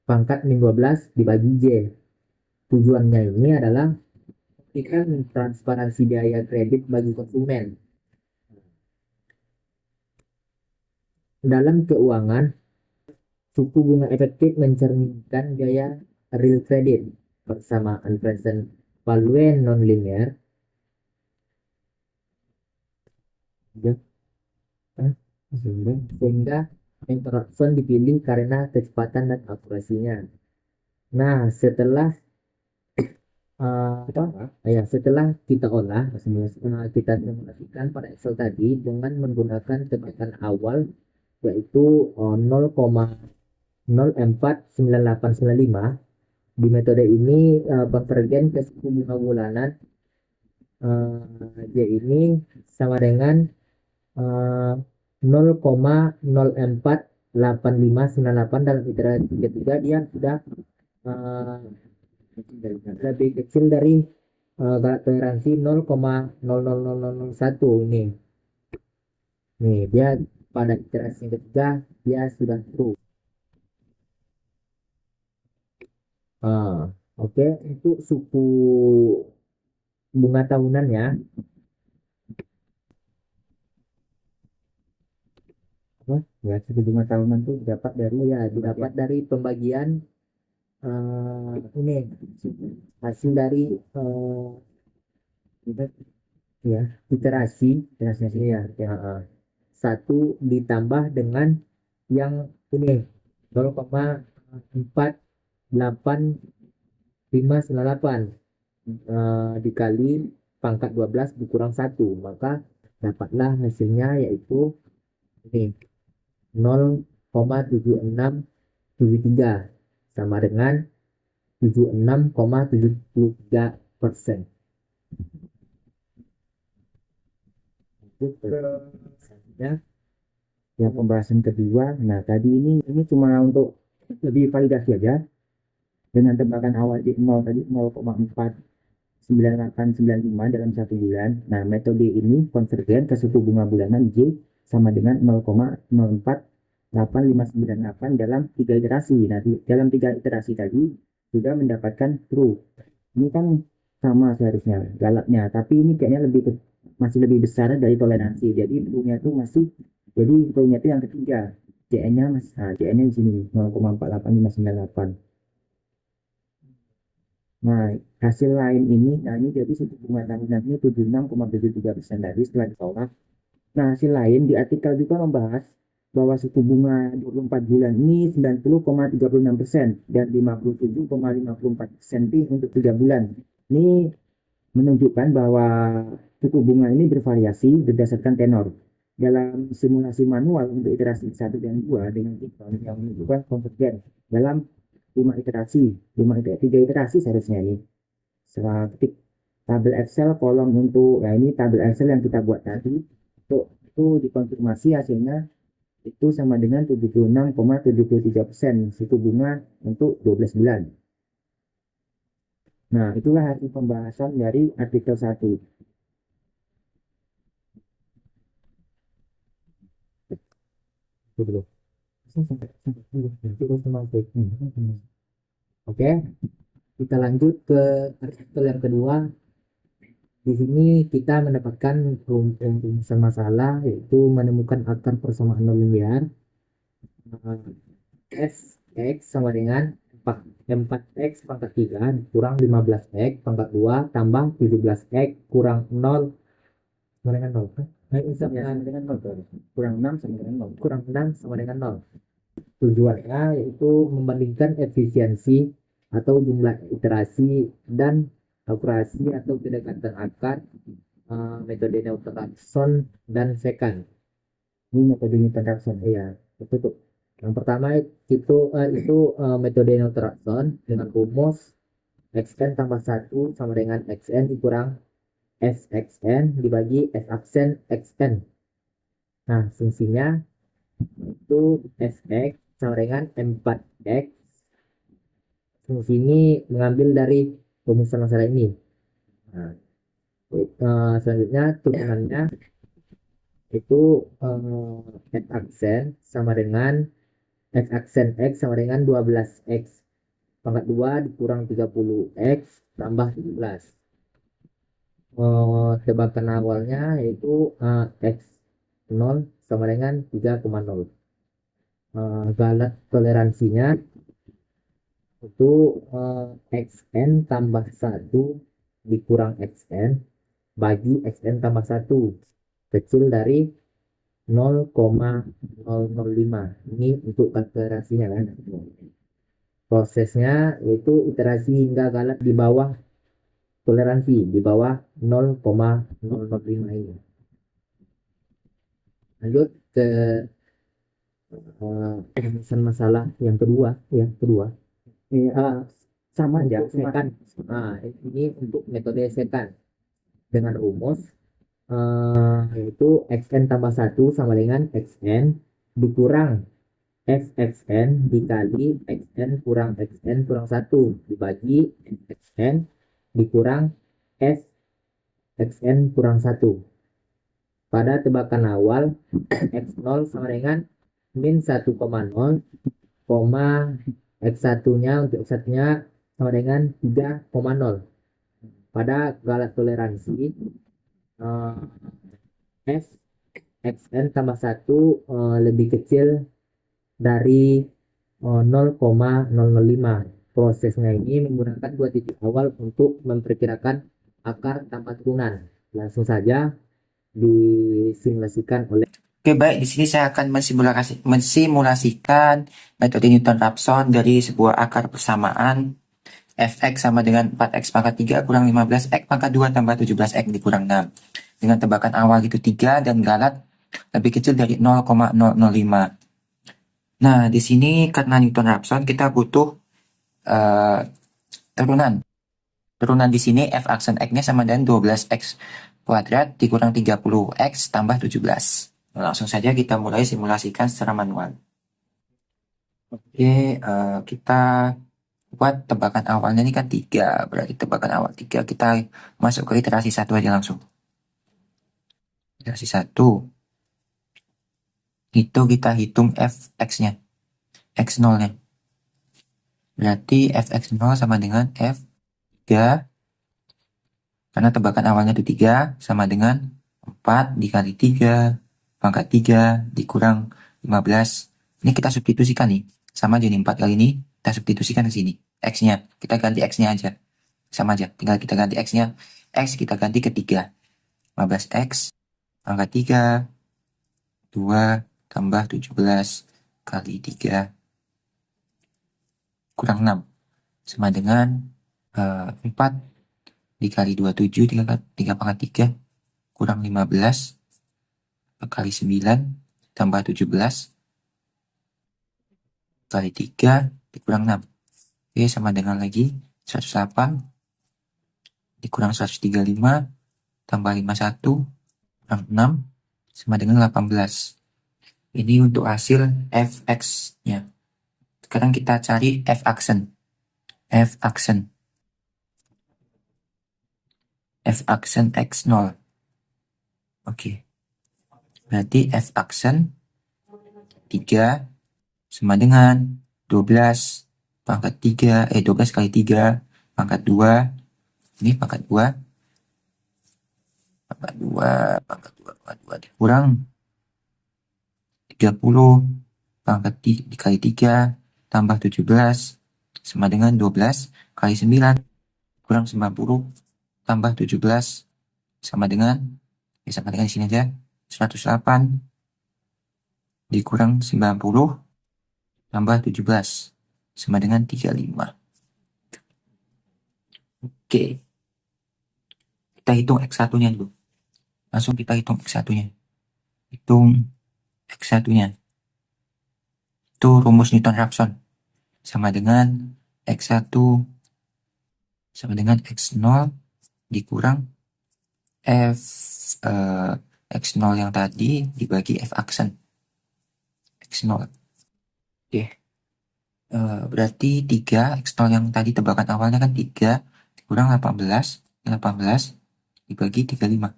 pangkat min 12 dibagi J. Tujuannya ini adalah memberikan transparansi biaya kredit bagi konsumen. Dalam keuangan, suku bunga efektif mencerminkan biaya real credit persamaan present value non-linear sehingga Newton dipilih karena kecepatan dan akurasinya. Nah, setelah setelah kita olah, kita simulasikan pada Excel tadi dengan menggunakan tebakan awal yaitu 0,049895. Di metode ini konvergen ke suku bunga bulanan J ini sama dengan 0,048598 dalam iterasi ketiga dia sudah lebih kecil dari toleransi 0,00001 ini. Nih dia pada iterasi ketiga dia sudah true. Oke, untuk suku bunga tahunan ya. Ya, suku bunga tahunan itu didapat dari pembagian ini hasil dari iterasi ya, 1 ditambah dengan yang ini 0,48598 dikali pangkat 12 dikurang 1, maka dapatlah hasilnya yaitu ini 0,7673 sama dengan 76,73%. Ya, yang pembahasan kedua. Nah tadi ini cuma untuk lebih validasi aja. dengan tebakan awal di 0 tadi 0,49895 dalam 1 bulan. Nah, metode ini konvergen ke suku bunga bulanan J sama dengan 0,048598 dalam 3 iterasi. Nah, dalam 3 iterasi tadi sudah mendapatkan true. Ini kan sama seharusnya galatnya, tapi ini kayaknya masih lebih besar dari toleransi. Jadi true-nya itu true-nya itu yang ketiga. JN-nya JN-nya di sini 0,48598. Nah, hasil lain ini, ini jadi suku bunga tahunannya 76,73% tadi setelah ditolak. Nah, hasil lain di artikel juga membahas bahwa suku bunga 24 bulan ini 90,36% dan 57,54% untuk 3 bulan. Ini menunjukkan bahwa suku bunga ini bervariasi berdasarkan tenor. Dalam simulasi manual untuk iterasi 1 dan 2 dengan hitungan yang menunjukkan konvergen dalam 3 iterasi seharusnya ini. Setelah ketik tabel Excel kolom untuk, ini tabel Excel yang kita buat tadi, itu dikonfirmasi hasilnya itu sama dengan 76,73% suku bunga untuk 12 bulan. Nah, itulah hasil pembahasan dari artikel 1. Oke, kita lanjut ke artikel yang kedua. Di sini kita mendapatkan rumusan masalah, yaitu menemukan akar persamaan non linear f(x) sama dengan 4x pangkat 3 kurang 15x pangkat 2 tambah 17x kurang 0 sama dengan 0. Sama dengan 0. Kurang 6 sama dengan 0. Kurang 6 sama dengan 0. Tujuannya yaitu membandingkan efisiensi atau jumlah iterasi dan akurasi atau kedekatan akar metode Newton-Raphson dan secant. Ini metode Newton-Raphson. Iya, betul. Yang pertama itu metode Newton-Raphson dengan rumus xn tambah 1 sama dengan xn dikurang sxn dibagi s aksen xn. Nah, fungsinya itu fx sama dengan 4x. Fungsi ini mengambil dari rumusan masalah ini. Nah, selanjutnya turunannya itu f aksen sama dengan f aksen x sama dengan 12x pangkat 2 dikurang 30x tambah 17. Tebakan awalnya yaitu x 0 sama dengan 3,0. Galat toleransinya itu xn tambah 1 dikurang xn bagi xn tambah 1 kecil dari 0,005. Ini untuk toleransinya kan. Prosesnya yaitu iterasi hingga galat di bawah toleransi, di bawah 0,005 ini. Lanjut ke rumusan masalah yang kedua. Sama aja. Secant. Nah, ini untuk metode secant dengan rumus yaitu xn tambah 1 sama dengan xn dikurang fxn dikali xn kurang 1 dibagi xn dikurang f xn kurang 1. Pada tebakan awal x0 sama dengan min 1,0, x1-nya untuk x1-nya sama dengan 3,0. Pada galat toleransi f xn tambah 1 lebih kecil dari 0,005. Prosesnya ini menggunakan 2 titik awal untuk memperkirakan akar tanpa turunan. Langsung saja disimulasikan oleh. Oke, baik. Di sini saya akan mensimulasikan metode Newton-Raphson dari sebuah akar persamaan fx sama dengan 4x pangkat 3 kurang 15x pangkat 2 tambah 17x dikurang 6. Dengan tebakan awal itu 3 dan galat lebih kecil dari 0,005. Nah, di sini karena Newton-Raphson kita butuh turunan. Turunan di sini f aksen x-nya sama dengan 12x kuadrat dikurang 30x tambah 17. Langsung saja kita mulai simulasikan secara manual. Oke, kita buat tebakan awalnya ini kan 3, berarti tebakan awal 3 kita masuk ke iterasi 1 aja langsung. Iterasi 1 itu kita hitung fx-nya, x0-nya. Berarti fx0 sama dengan f3, karena tebakan awalnya itu 3, sama dengan 4 dikali 3 pangkat 3 dikurang 15. Ini kita substitusikan nih, sama aja nih 4 kali ini kita substitusikan ke sini. X-nya, kita ganti X-nya aja. Sama aja, tinggal kita ganti X-nya. X kita ganti ke 3. 15X pangkat 3, 2 tambah 17 kali 3 kurang 6. Sama dengan 4 dikali 27, 3 pangkat 3 kurang 15 kali 9 tambah 17 kali 3 dikurang 6. Oke, sama dengan lagi 108 dikurang 135 tambah 51 kurang 6 sama dengan 18. Ini untuk hasil fx-nya. Sekarang kita cari f-aksen. F-aksen x0. Oke. Berarti f-aksen 3 sama dengan 12 pangkat 3, 12 kali 3 pangkat 2. Ini pangkat 2. Pangkat 2 dikurang 30 pangkat dikali 3 tambah 17 sama dengan 12 kali 9 kurang 90 tambah 17 sama dengan di sini aja 108 dikurang 90 tambah 17 sama dengan 35. Oke. Kita hitung X1-nya dulu. Langsung kita hitung X1-nya. Hitung X1-nya. Itu rumus Newton-Raphson. Sama dengan X1 sama dengan X0 dikurang X0 yang tadi dibagi F-aksen X0. Oke. Berarti 3 X0 yang tadi tebakan awalnya kan 3 dikurang 18 dibagi 35.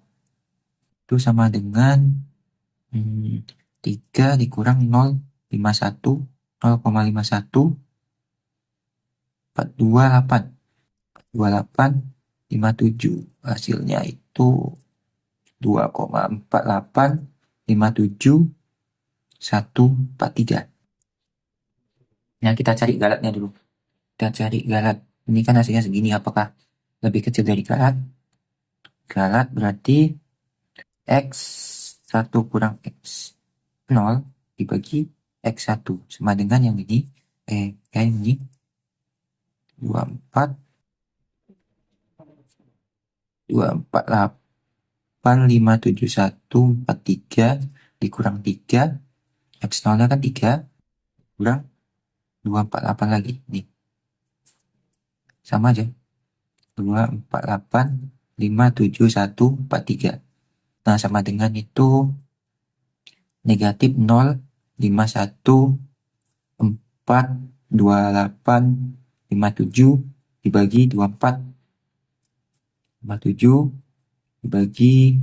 Itu sama dengan 3 dikurang 0,51 428 57. Hasilnya itu 2,4857 Nah, kita cari galatnya dulu. Kita cari galat. Ini kan hasilnya segini. Apakah lebih kecil dari galat? Galat berarti X1 kurang X0 dibagi X1 sama dengan yang ini. Ini 248,57143 dikurang 3. X0 nya kan 3 kurang 248 lagi nih, sama aja 248,57143. Nah, sama dengan itu negatif 0,51,428,57 dibagi 24, 57 dibagi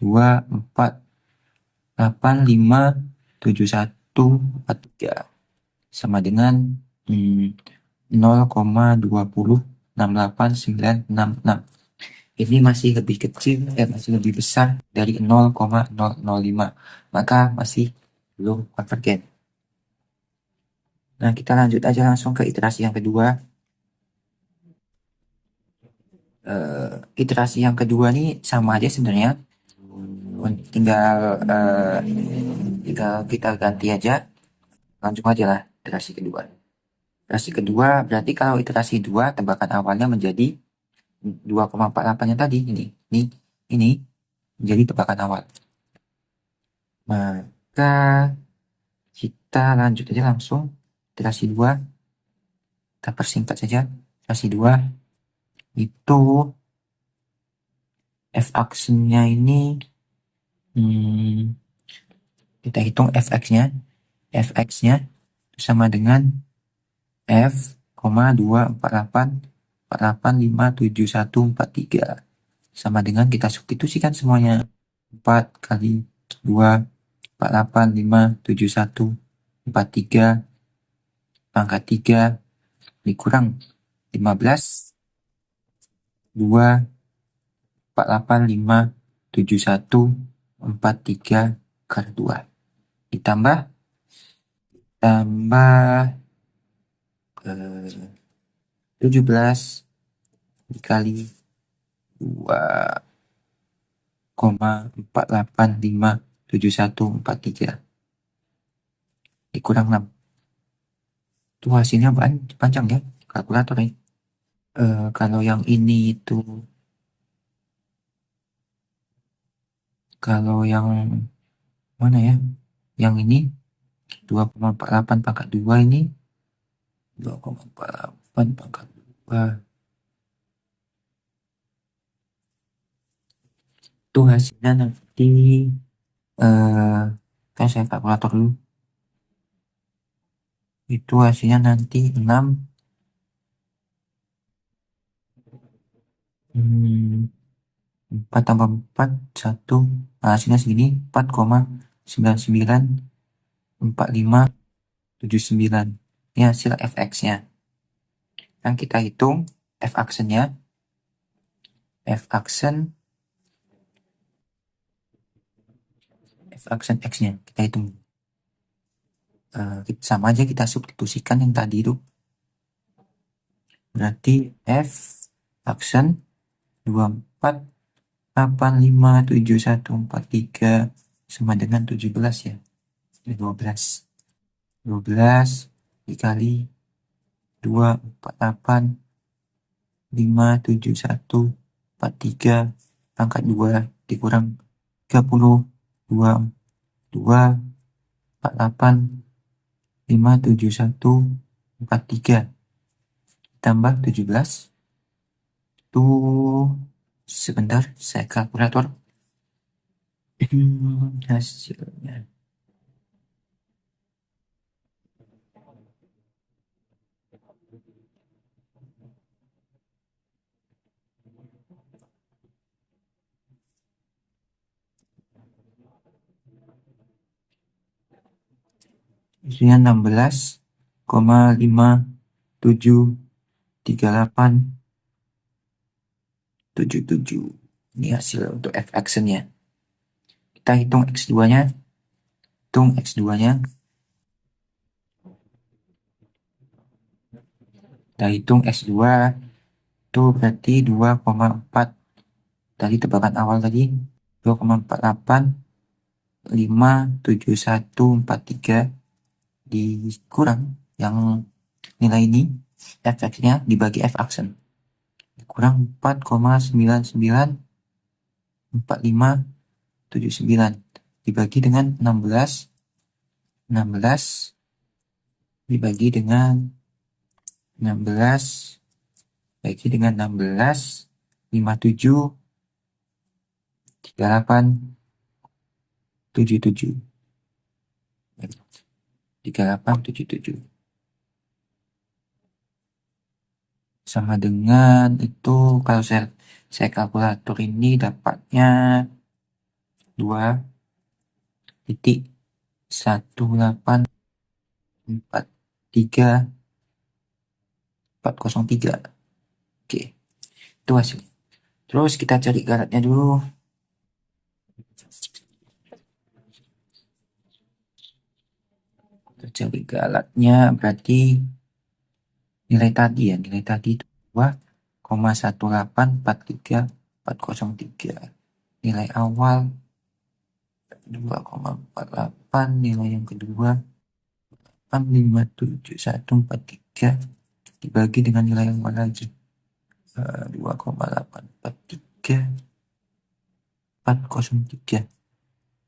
2,48,57143 sama dengan 0,2068966. Ini masih lebih kecil, masih lebih besar dari 0,005. Maka masih belum konvergen. Nah, kita lanjut aja langsung ke iterasi yang kedua. Iterasi yang kedua nih sama aja sebenarnya. Tinggal kita ganti aja. Langsung aja lah iterasi kedua. Iterasi kedua berarti kalau iterasi 2 tebakan awalnya menjadi 2,48 yang tadi ini menjadi tebakan awal. Maka kita lanjut aja langsung iterasi 2. Kita persingkat saja. Iterasi 2 itu f-aksennya ini kita hitung fx-nya. Fx-nya sama dengan f, 2,24848,57143 sama dengan kita substitusikan semuanya. 4 kali 2,48,571,43 pangkat 3 dikurang 15 2,48,571,43 kali 2 ditambah 17 dikali 2,48,571,43 dikurang 6. Itu hasilnya panjang ya kalkulator ya. Kalau yang ini itu, kalau yang mana ya, yang ini 2,48 pangkat 2 ini 2,48 pangkat 2 itu hasilnya nanti kan saya kalkulator dulu, itu hasilnya nanti 6 4 tambah 4 1 hasilnya segini 4,994579 ini hasil fx nya. Kan kita hitung f action-nya, f action x nya kita hitung. Sama aja kita substitusikan yang tadi itu, berarti f action 24,85,71,43 sama dengan 17 ya, 12 dikali 2,48,571,43 pangkat 2 dikurang 30 2,48,571,43 tambah 17 tuh sebentar saya kalkulator. Hasilnya isinya 16,573877. Ini hasil untuk f action-nya. Kita hitung x2-nya. Kita hitung x2 itu berarti 2,4. Tadi tebakan awal tadi 2,48,571,43 dikurang yang nilai ini f nya dibagi f action kurang 4,994579 dibagi dengan 16 dibagi dengan 16 57 3877 sama dengan itu. Kalau saya kalkulator ini dapatnya 2,1843403. Oke, itu hasilnya. Terus kita cari garatnya dulu. Kita cari galatnya, berarti nilai tadi itu 2,1843403. Nilai awal 2,48, nilai yang kedua 57143 dibagi dengan nilai yang mana lagi 2,843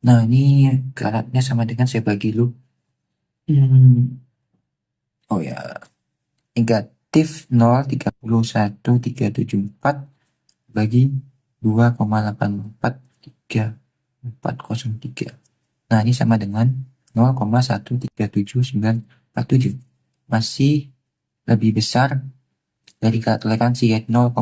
Nah, ini galatnya sama dengan saya bagi dulu. Oh ya, negatif 0,31374 bagi 2,843. Nah, ini sama dengan 0,137947. Masih lebih besar dari toleransi ya 0,005,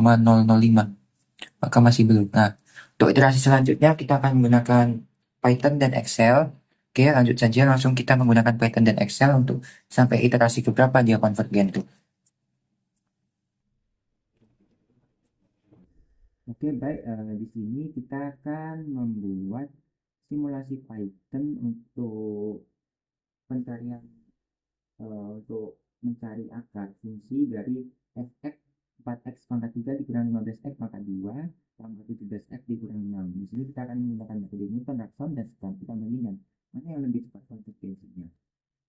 maka masih belum. Nah, untuk iterasi selanjutnya kita akan menggunakan Python dan Excel. Oke, lanjut saja, langsung kita menggunakan Python dan Excel untuk sampai iterasi keberapa dia konvergen tuh. Oke, baik. Di sini kita akan membuat simulasi Python untuk pencarian untuk mencari akar fungsi dari fx 4x pangkat 3 dikurang 15x pangkat 2 tambah 17x dikurang 6. Di sini kita akan menggunakan metode Newton-Raphson dan sekarang kita bandingkan mana yang lebih cepat konvergensinya.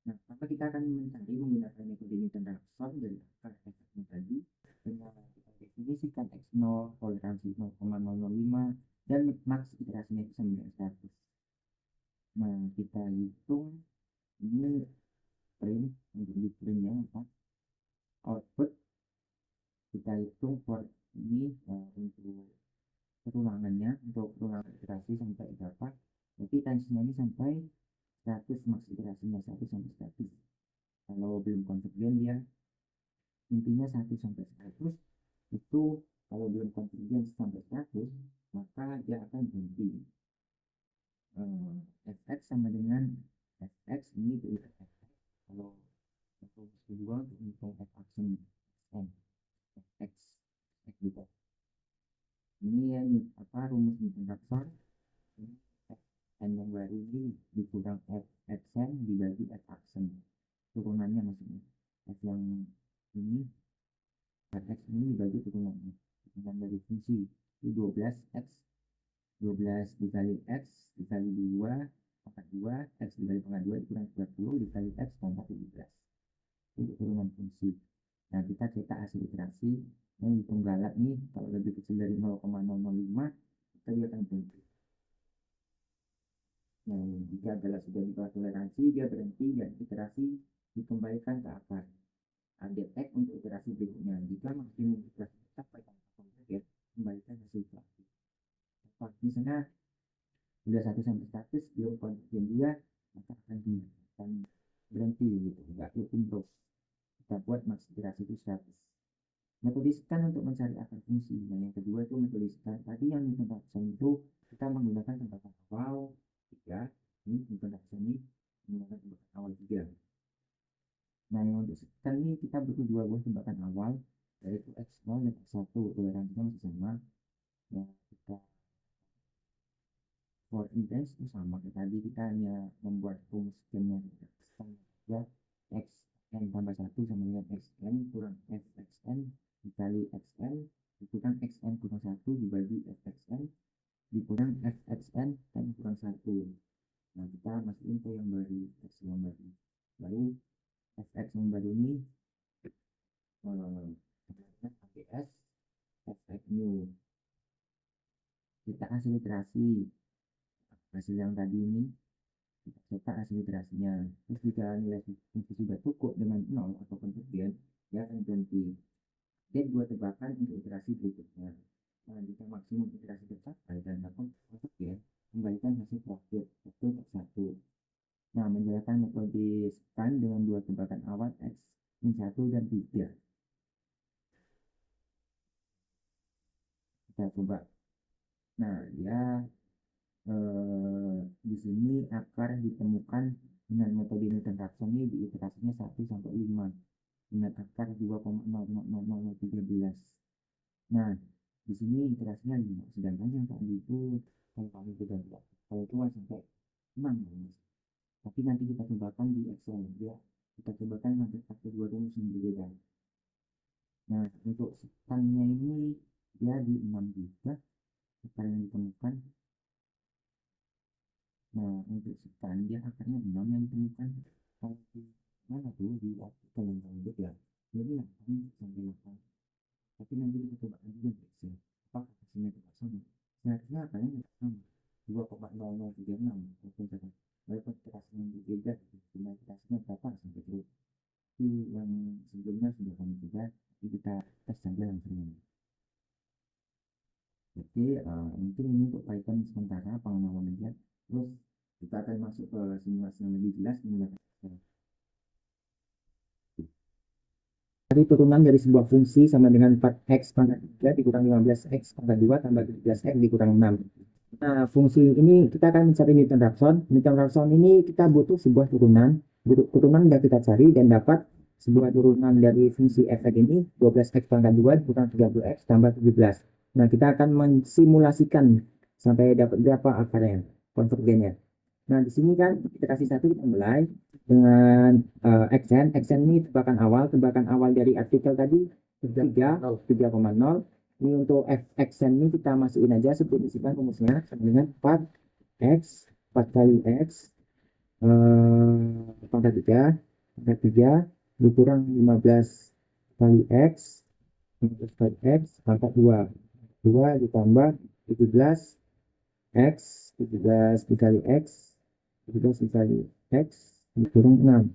Nah, maka kita akan mencari menggunakan metode Newton-Raphson dari akar fx-nya tadi dengan kita definisikan x0 toleransi 0,005 dan max iterasinya itu sama dengan 100. Nah, kita hitung ini print menjadi printnya 4 output kita hitung for ini untuk perulangannya, untuk perulangan iterasi sampai berapa, tapi tensinya ini sampai 100, max iterasinya 1 sampai 100. Kalau belum konvergen dia intinya 1 sampai 100 itu, kalau belum konvergen sampai 100 maka dia akan berhenti. Fx sama dengan fx ini berupa fx. Kalau kedua untuk menghitung f action fx x juga ini yang rumus Newton-Raphson. N yang baru ini dikurang f action dibagi f action, turunannya maksudnya f yang ini fx ini dibagi turunannya, turunan dari fungsi itu 12x 12 dikali x dikali 2 pangkat 2 x dikali pangkat 2 dikurang 30 dikali x tambah 17 itu turunan fungsi. Nah, kita cetak hasil iterasi yang hitung galak nih, kalau lebih kecil dari 0,005 kita dia akan berhenti. Nah, jika galak sudah di bawah toleransi dia berhenti dan iterasi dikembalikan ke akar. Update X untuk iterasi berikutnya. Jika maksimum iterasi tercapai tanpa konvergen, kembalikan hasil iterasi. Misalnya sudah 1 sampai 100 belum konvergen juga, maka akan berhenti gitu, nggak looping terus. Kita buat max iterasi itu 100. Metode scan untuk mencari akar fungsi. Nah, yang kedua itu metode scan. Tadi yang Newton-Raphson itu kita menggunakan tembakan awal 3. Ini Newton-Raphson ini menggunakan tembakan awal 3. Nah, yang untuk scan ini kita butuh 2 buah tembakan awal, yaitu x0 dan x1. Toleransinya masih sama. Ya, kita for instance itu sama kayak tadi, kita hanya membuat rumus scannya ya, xn tambah 1 sama dengan xn kurang fxn dikali xn dikurang xn kurang 1 dibagi fxn dikurang fxn n kurang 1. Nah, kita masukin ke yang baru, x yang baru, lalu fx yang baru ini ABS fx new, kita hasil iterasi hasil yang tadi ini kita cetak hasil iterasinya. Terus jika nilai fungsi sudah cukup dengan 0 atau konvergen, dia akan berhenti. Dan dua tebakan untuk iterasi berikutnya. Nah, jika maksimum iterasi tercapai dan dapat konvergen, kembalikan hasil terakhir satu per satu. Nah, menjalankan metode scan dengan dua tebakan awal x min 1 dan 3. Kita coba. Nah, ya di sini akar ditemukan dengan metode Newton-Raphson ini di iterasinya 1 sampai 5 dengan akar 2,0000013. Nah, di sini iterasinya 5, sedangkan yang tadi itu kalau kami tidak kalau itu sampai 6. Tapi nanti kita cobakan di Excel ya, kita cobakan nanti pakai dua rumus yang berbeda. Nah, untuk scannya ini dia di 6 juga akar yang ditemukan. Nah, untuk scan dia akarnya 6 yang ditemukan. Kalau di mana tuh di artikel yang lanjut ya, jadi 8 sampai 8. Tapi nanti kita coba juga di Excel apakah hasilnya tetap sama. Seharusnya akarnya tetap sama 2,0036 walaupun iterasinya berbeda, jumlah iterasinya berapa sampai terus itu yang sebelumnya sudah kami coba, tapi kita tes saja langsung. Oke, mungkin ini untuk Python sementara pengenalan aja. Terus kita akan masuk ke simulasi yang lebih jelas menggunakan cari turunan dari sebuah fungsi sama dengan 4x pangkat 3 dikurang 15x pangkat 2 tambah 17x dikurang 6. Nah, fungsi ini kita akan mencari Newton Raphson. Newton Raphson ini kita butuh sebuah turunan. Turunan yang kita cari dan dapat sebuah turunan dari fungsi f ini 12x pangkat 2 dikurang 30x tambah 17. Nah, kita akan mensimulasikan sampai dapat berapa akarnya, konvergennya. Nah, di sini kan iterasi 1 kita mulai dengan xn. Xn ini tebakan awal dari artikel tadi 3,0. Ini untuk xn ini kita masukin aja substitusikan rumusnya sama dengan 4x 4 kali x pangkat 3 dikurang 15 kali x 15 kali x pangkat 2 ditambah 17 x 17 dikali x 17 dikali x dikurang 6.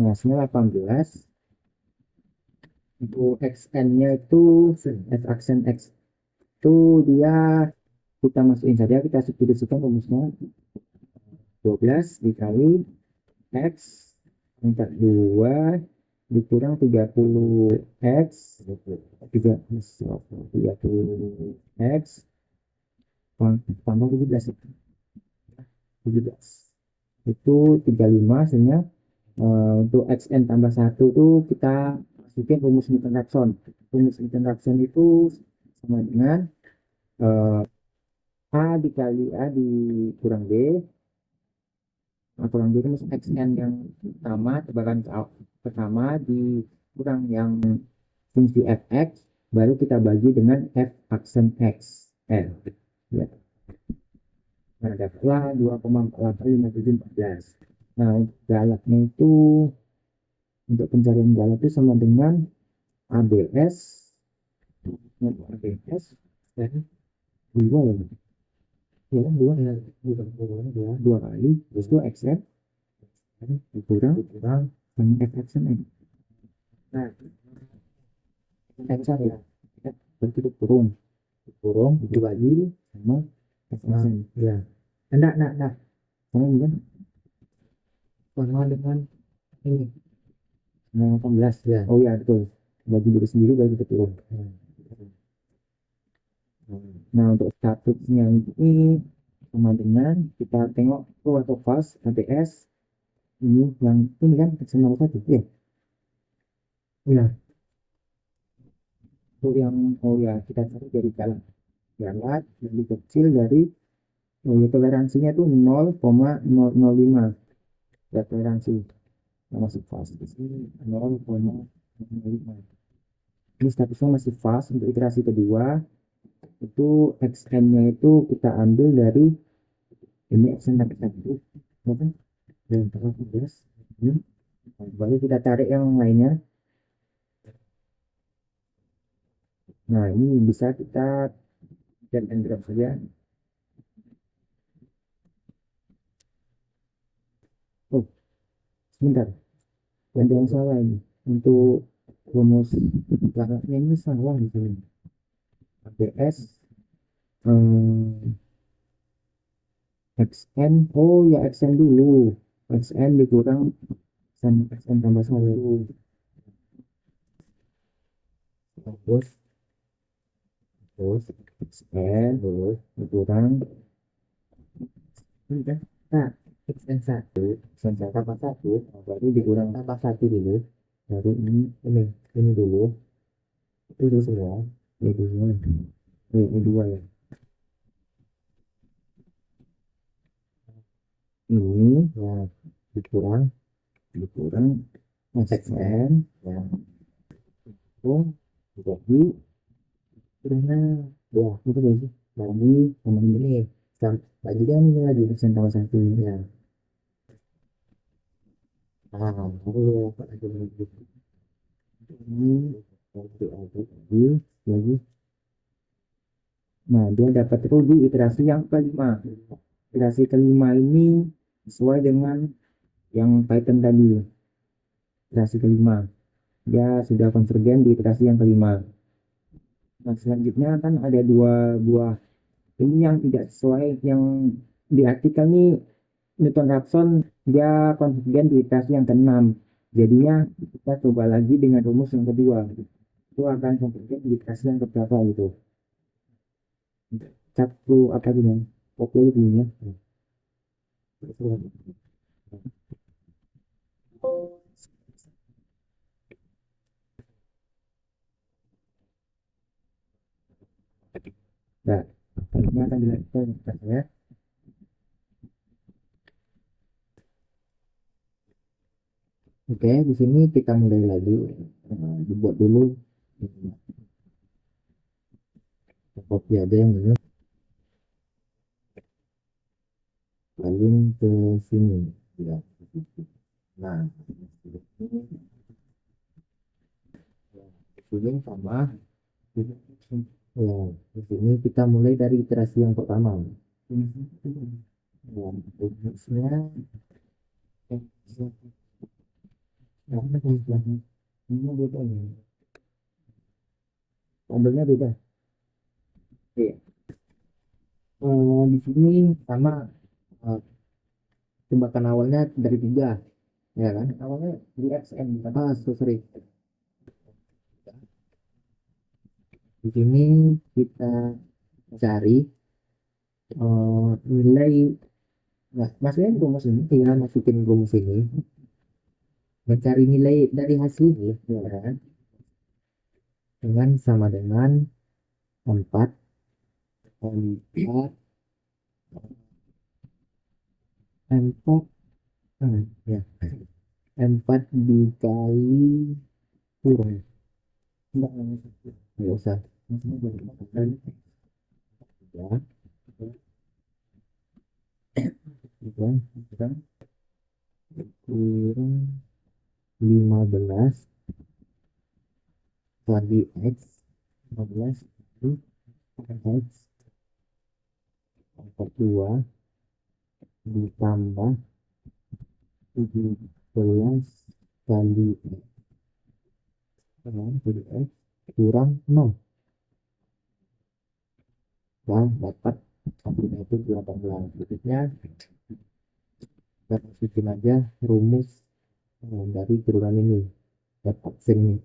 Nah, hasilnya 18. Untuk xn-nya itu f aksen x itu dia kita masukin saja, kita substitusikan rumusnya 12 dikali x pangkat 2 dikurang 30x 30x tambah 17 itu 35 hasilnya. Untuk xn tambah 1 tuh kita masukin rumus Newton Raphson. Rumus Newton Raphson itu sama dengan A dikali A dikurang B. Kurang B rumus xn yang pertama, tebakan pertama dikurang yang fungsi fx, baru kita bagi dengan f aksen x n. Ya. Nah, dapatlah 2,485714. Nah, untuk galaknya itu, untuk pencarian galak itu sama dengan ABS dan 2 ya kan 2 ya, 2 kali terus itu XN dikurang sama FXN. Nah, XN ya berarti turun dibagi sama FXN ya. Enggak sama dengan ini 18 ya. Oh ya, betul, bagi diri sendiri baru kita turun. Nah, untuk statusnya ini sama dengan kita tengok true atau false ABS ini yang ini kan section nomor 1 ya. Iya. Itu yang kita cari dari galak lebih kecil dari toleransinya itu 0,005 ya, toleransi masih false di sini 0,005. Ini statusnya masih false. Untuk iterasi kedua itu xn-nya itu kita ambil dari ini xn dapat 1 kan dan 14 baru kita tarik yang lainnya. Nah, ini bisa kita drag and drop saja. Oh, sebentar, ada yang salah ini untuk rumus galaknya, ini salah di sini. ABS xn, oh ya xn dulu, xn dikurang xn tambah 1 terus xn dikurang nah xn 1 tambah 1 baru dikurang tambah 1 dulu, baru ini dulu itu semua ini 2 ya. Ini ya dikurang xn ya dibagi kurangnya ya itu lagi sama ini bagi dia ini lagi xn tambah 1 ya. Baru dapat lagi ini lagi. Nah, dia dapat terus di iterasi yang kelima. Iterasi kelima ini sesuai dengan yang Python tadi. Iterasi kelima dia sudah konvergen di iterasi yang kelima. Nah, selanjutnya kan ada 2 buah ini yang tidak sesuai, yang di artikel ini Newton Raphson dia konvergen di iterasi yang ke-6. Jadinya kita coba lagi dengan rumus yang kedua. Itu akan sampai dikasih yang keberapa gitu. Satu apa gini? Oke gini ya. Nah, ini akan dilakukan ya. Oke, di sini kita mulai lagi. Dibuat dulu kopi aja yang ini, lalu ke sini ya. Nah, di sini sama. Ya, di sini kita mulai dari iterasi yang pertama. Ya, rumusnya ini beda nih. Ambilnya beda. Oke. Di sini sama, eh, tembakan awalnya dari 3, ya kan? Awalnya di XN bukan? Sorry. Di sini kita cari nilai. Nah, maksudnya rumus ini, kita masukin rumus ini, mencari nilai dari hasil ini, ya kan? Dengan sama dengan 4, 4, 4, ya, 4 dikali kurang. Nggak usah. Ya, kurang kurang 15 kali X, 15 kali X 42 ditambah 17 kali X, X kurang 0. Dan dapat hasilnya itu 18. Berikutnya kita masukin aja rumus dari turunan ini, dapat sini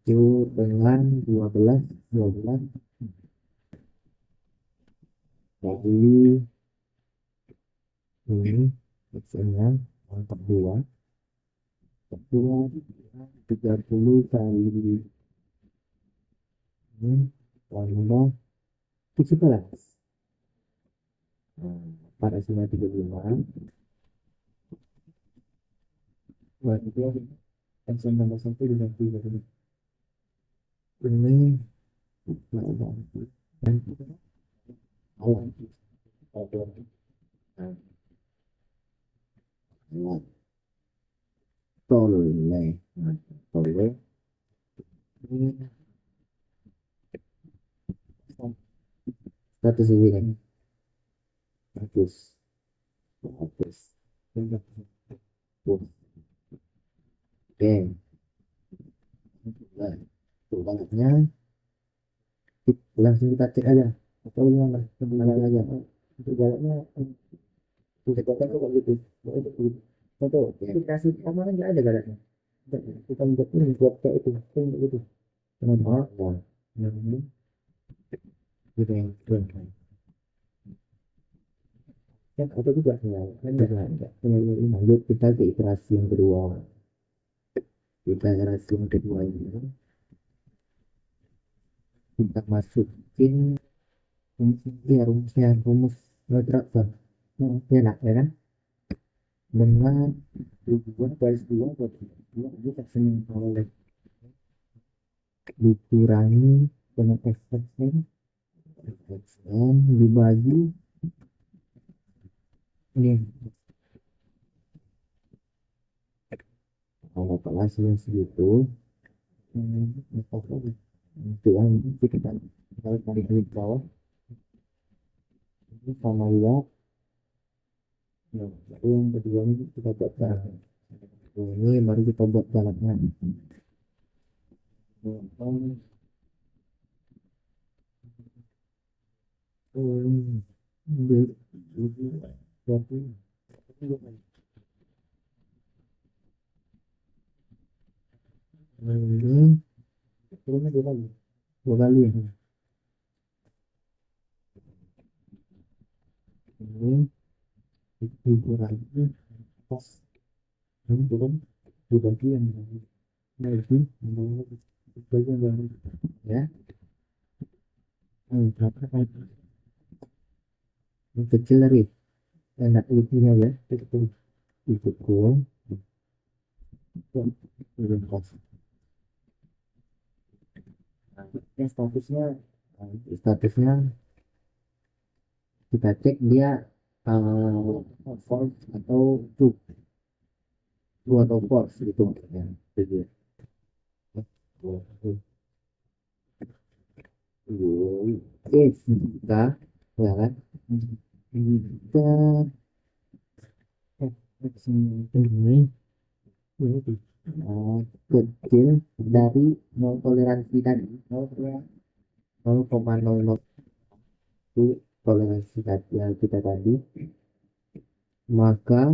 itu dengan 12 dari ini x-nya 42 30 kali ini tambah 17. Pada hasilnya 35. Berarti x tambah 1 dengan 3 ini dan awal toleh toleh ini status ini bagus bagus. Oke, nah tuh baliknya langsung kita cek aja atau gimana aja untuk galaknya cekkan kok gitu foto aplikasi kemarin nggak ada galaknya, kita buat ini buat kayak itu kayak gitu kenapa ya gitu yang keren kan apa juga ya kan enggak lanjut kita ke iterasi yang kedua. Kita iterasi yang kedua ini kita masukin rumus transfer ya, enak ya kan, dengan dua baris dua buat dua kita senin oleh dikurangi dengan xn dibagi ini kalau hasilnya segitu itu yang kita kalau tarik di bawah ini sama ya. Nah, baru yang kedua ini kita buat jalan. Ini baru kita buat jalannya. Ini turunnya dua kali ya. Ini ukurannya pas. Ini turun dua bagian. Nah, ini bagian baru ya. Berapa kali? Yang kecil dari enak itunya ya. Itu kurang. Turun pas. Yang statusnya kita cek dia false atau true atau false gitu ya. Jadi if kita ya kan kita ini kecil dari nol toleransi tadi 0,00 itu toleransi tadi yang kita tadi, maka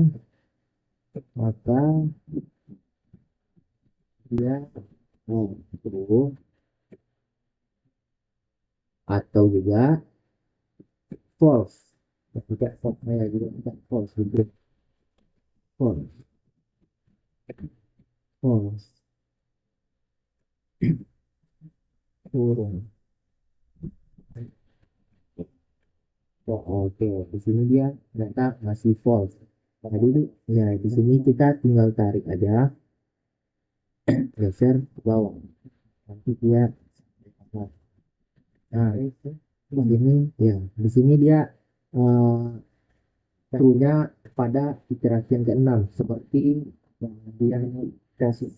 dia true atau juga false. Tidak false ya, juga tidak false gitu. False false turun. Oh, oke, di sini dia ternyata masih false. Nah, dulu ya di sini kita tinggal tarik aja, geser ke bawah. Nanti dia nah di sini ya di sini dia eh, true-nya pada iterasi yang keenam seperti yang iterasi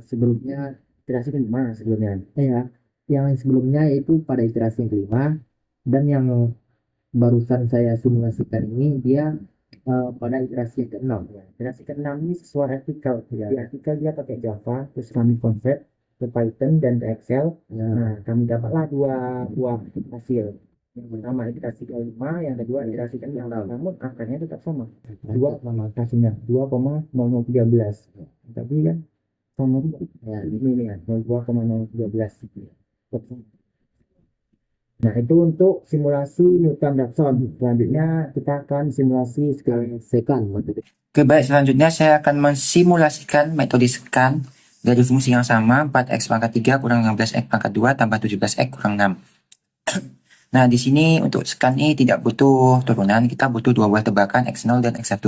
sebelumnya, iterasi kelima sebelumnya ya, yang sebelumnya yaitu pada iterasi yang kelima, dan yang barusan saya simulasikan ini dia pada iterasi yang keenam ya. Iterasi keenam ini sesuai artikel ya. Di artikel dia pakai Java, terus kami convert ke Python dan ke Excel ya. Nah, kami dapatlah dua hasil. Yang pertama iterasi ke-5, yang kedua iterasi ke-6. Namun angkanya tetap sama. Dua sama hasilnya 2,0013. Tapi kan sama juga. Ya, ini ya 2,0013. Nah, itu untuk simulasi Newton Raphson. Selanjutnya kita akan simulasi scaling secant. Oke, baik. Selanjutnya saya akan mensimulasikan metode scan dari fungsi yang sama 4x pangkat 3 kurang 15x pangkat 2 tambah 17x kurang 6. Nah, di sini untuk scan ini tidak butuh turunan, kita butuh dua buah tebakan x0 dan x1.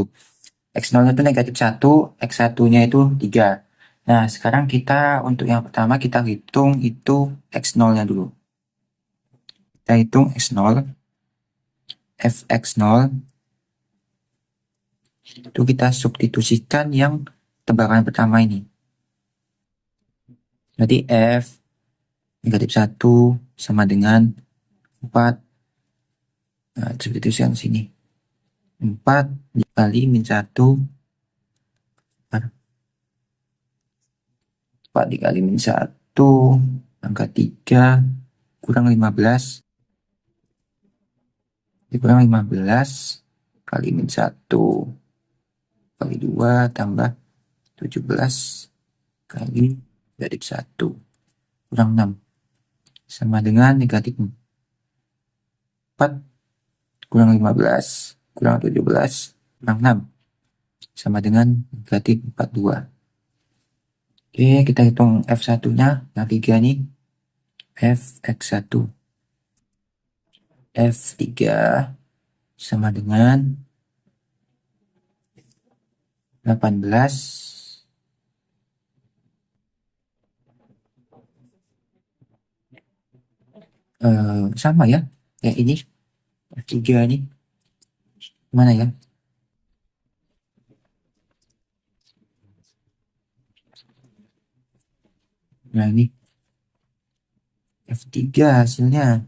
X0 itu negatif 1, x1-nya itu 3. Nah, sekarang kita untuk yang pertama kita hitung itu x0-nya dulu. Kita hitung x0, fx0, itu kita substitusikan yang tebakan pertama ini. Jadi f negatif 1 sama dengan 4. Nah, substitusikan sini. 4 dikali min 1. 4 dikali min 1 angka 3 kurang 15 dikurang 15 kali min 1 kali 2 tambah 17 kali negatif 1 kurang 6 sama dengan negatif 4 kurang 15 kurang 17 kurang 6 sama dengan negatif 42. Oke, kita hitung F1-nya, yang 3 nih, Fx1. F3 sama dengan 18 sama ya, kayak ini F3 ini mana ya? Nah, ini F3 hasilnya.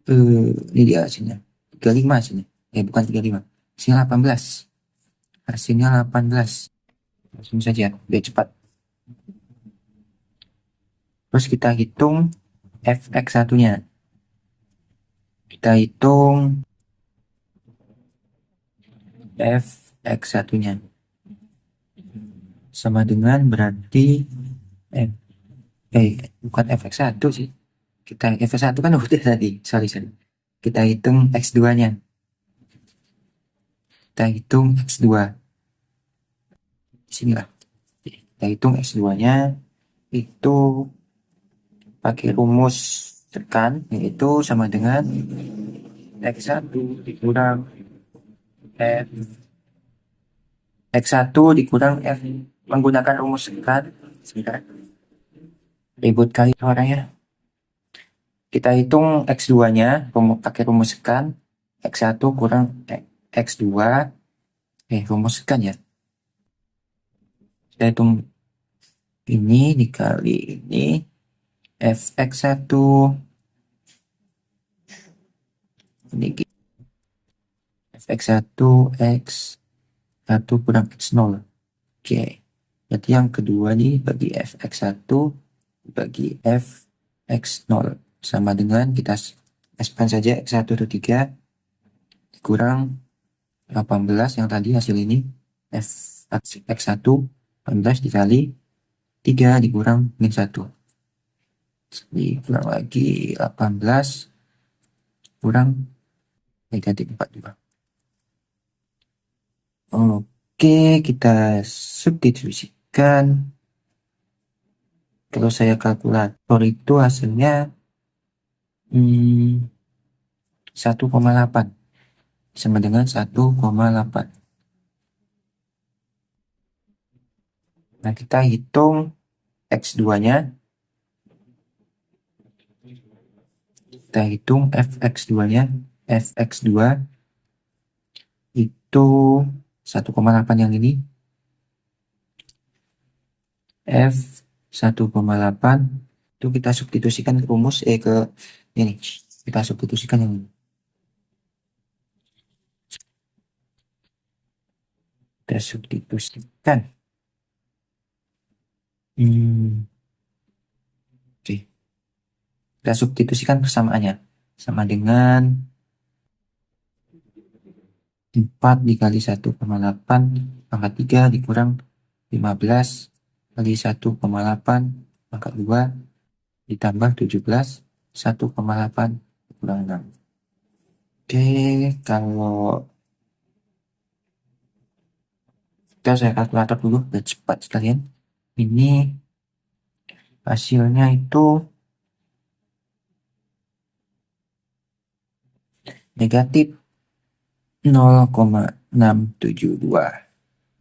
Ini dia hasilnya. 35 hasilnya. Bukan 35. Hasilnya 18. Hasilnya 18. Langsung saja, biar cepat. Terus kita hitung Fx1-nya. Kita hitung Fx1-nya. sama dengan berarti bukan fx1 sih. Kita fx1 kan udah tadi. Sorry. Kita hitung x2-nya. Kita hitung x2. Di sinilah. Kita hitung x2-nya itu pakai rumus tekan, yaitu sama dengan x1 dikurang f x1 dikurang f menggunakan rumus tekan. Sebentar. Ribut kali orangnya. Kita hitung x2-nya pakai rumus sekan, x1 kurang x2, rumus sekan ya. Kita hitung ini dikali ini, fx1, ini fx1 x1 kurang x0. Oke, berarti yang kedua nih bagi fx1 bagi fx0 sama dengan kita expand saja x1 itu 3 kurang 18 yang tadi hasil ini x1 18 dikali 3 dikurang min 1 dikurang lagi 18 kurang negatif 42. Oke, kita substitusikan. Kalau saya kalkulator itu hasilnya 1,8 sama dengan 1,8. Nah, kita hitung x2-nya. Kita hitung fx2-nya. fx2 itu 1,8 yang ini. F 1,8 itu kita substitusikan ke rumus ke ini. Kita substitusikan yang ini. Kita substitusikan. Oke. Kita substitusikan persamaannya. Sama dengan 4 dikali 1,8 pangkat 3 dikurang 15 kali 1,8 pangkat 2 ditambah 17 1,8 kurang 6. Oke, kalau kita saya kalkulator dulu biar cepat sekalian. Ini hasilnya itu negatif 0,672.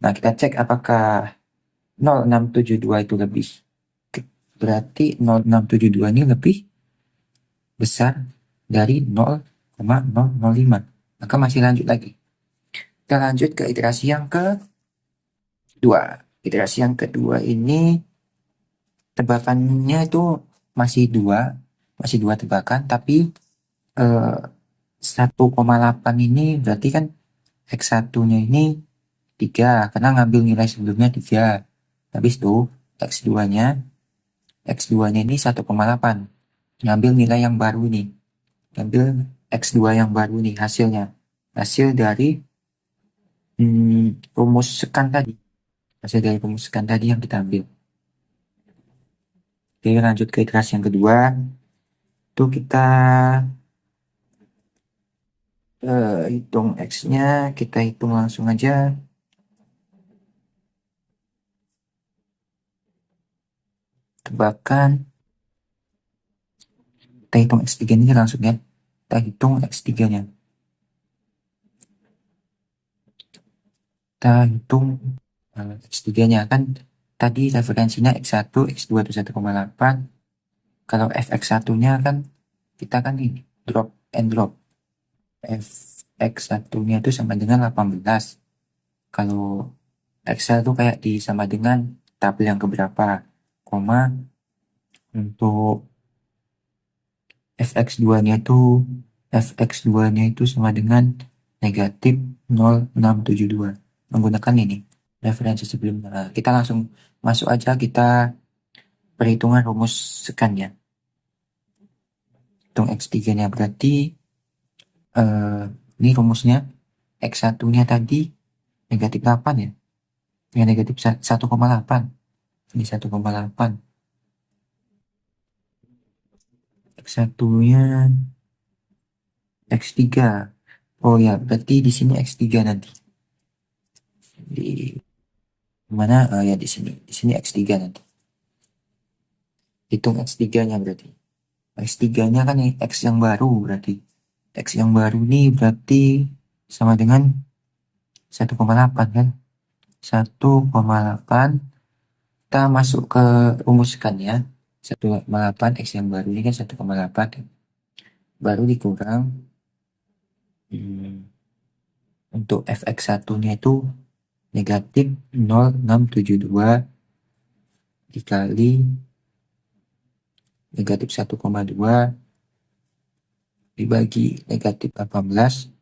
Nah, kita cek apakah 0,672 itu lebih. Berarti 0,672 ini lebih besar dari 0,005. Maka masih lanjut lagi. Kita lanjut ke iterasi yang kedua. Iterasi yang kedua ini tebakannya itu masih dua tebakan, tapi 1,8 ini berarti kan x1-nya ini 3 karena ngambil nilai sebelumnya 3. Habis itu x2-nya ini 1,8. Ngambil nilai yang baru nih. Ngambil x2 yang baru nih hasilnya. Hasil dari rumus sekan tadi. Hasil dari rumus sekan tadi yang kita ambil. Oke, lanjut ke iterasi yang kedua. Itu kita hitung x-nya, kita hitung langsung aja. Tebakan. Kita hitung x3-nya langsung ya. Kita hitung x3-nya. Kita hitung x3-nya kan tadi referensinya x1, x2 itu 1,8. Kalau fx1-nya kan kita kan ini drop and drop. fx1-nya itu sama dengan 18. Kalau Excel itu kayak sama dengan tabel yang keberapa, koma untuk fx2-nya itu sama dengan negatif 0,672 menggunakan ini referensi sebelumnya. Nah, kita langsung masuk aja, kita perhitungan rumus sekannya. Hitung x3-nya berarti ini rumusnya x1-nya tadi negatif 8 ya. Ya negatif 1,8. Ini 1,8. X1-nya X3. Oh ya, berarti di sini X3 nanti. Di mana? Ya di sini. Di sini X3 nanti. Hitung X3-nya berarti. X3-nya kan X yang baru berarti. X yang baru nih berarti sama dengan 1,8 kan? 1,8 kita masuk ke rumuskan ya. 1,8 X yang baru ini kan 1,8 baru dikurang untuk fx1 nya itu negatif 0,672 dikali negatif 1,2 dibagi negatif 18,672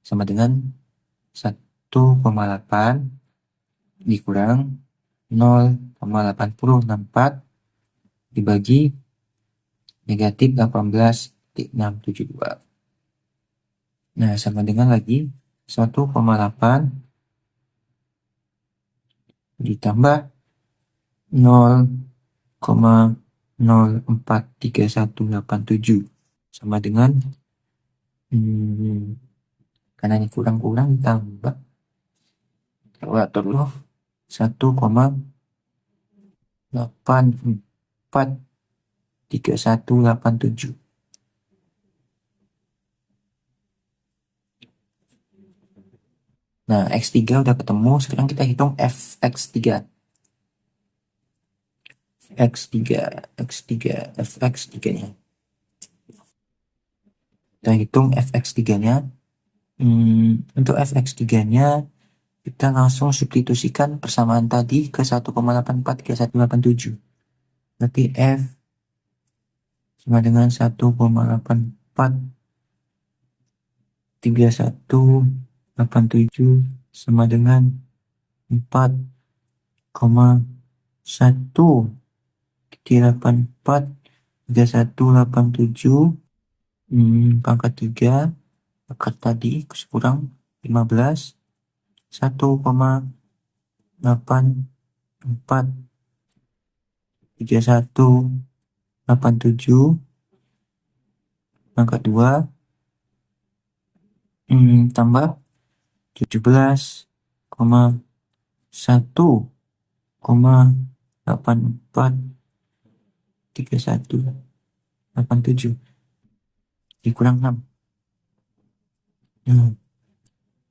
sama dengan 1,8 dikurang 0,8064 dibagi negatif 18,672. Nah, sama dengan lagi 1,8 ditambah 0,043187 sama dengan karena ini kurang-kurang ditambah kalkulator dulu 1,843187. Nah, X3 udah ketemu, sekarang kita hitung fx3. fx3-nya. Kita hitung fx3-nya. Untuk fx3-nya kita langsung substitusikan persamaan tadi ke 1,843187. Berarti F sama dengan 1,843187 sama dengan 4,1,843187 pangkat 3 akar tadi kurang 15 1,843187 pangkat 2 tambah 17,1,843187 dikurang 6.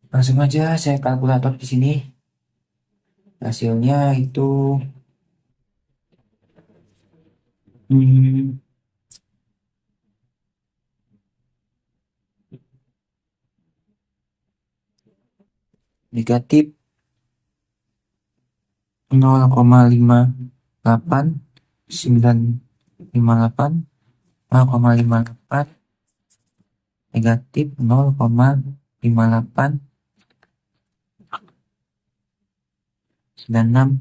Langsung aja saya kalkulator di sini. Hasilnya itu negatif 0,58958 0,58 negatif 0,5896 19.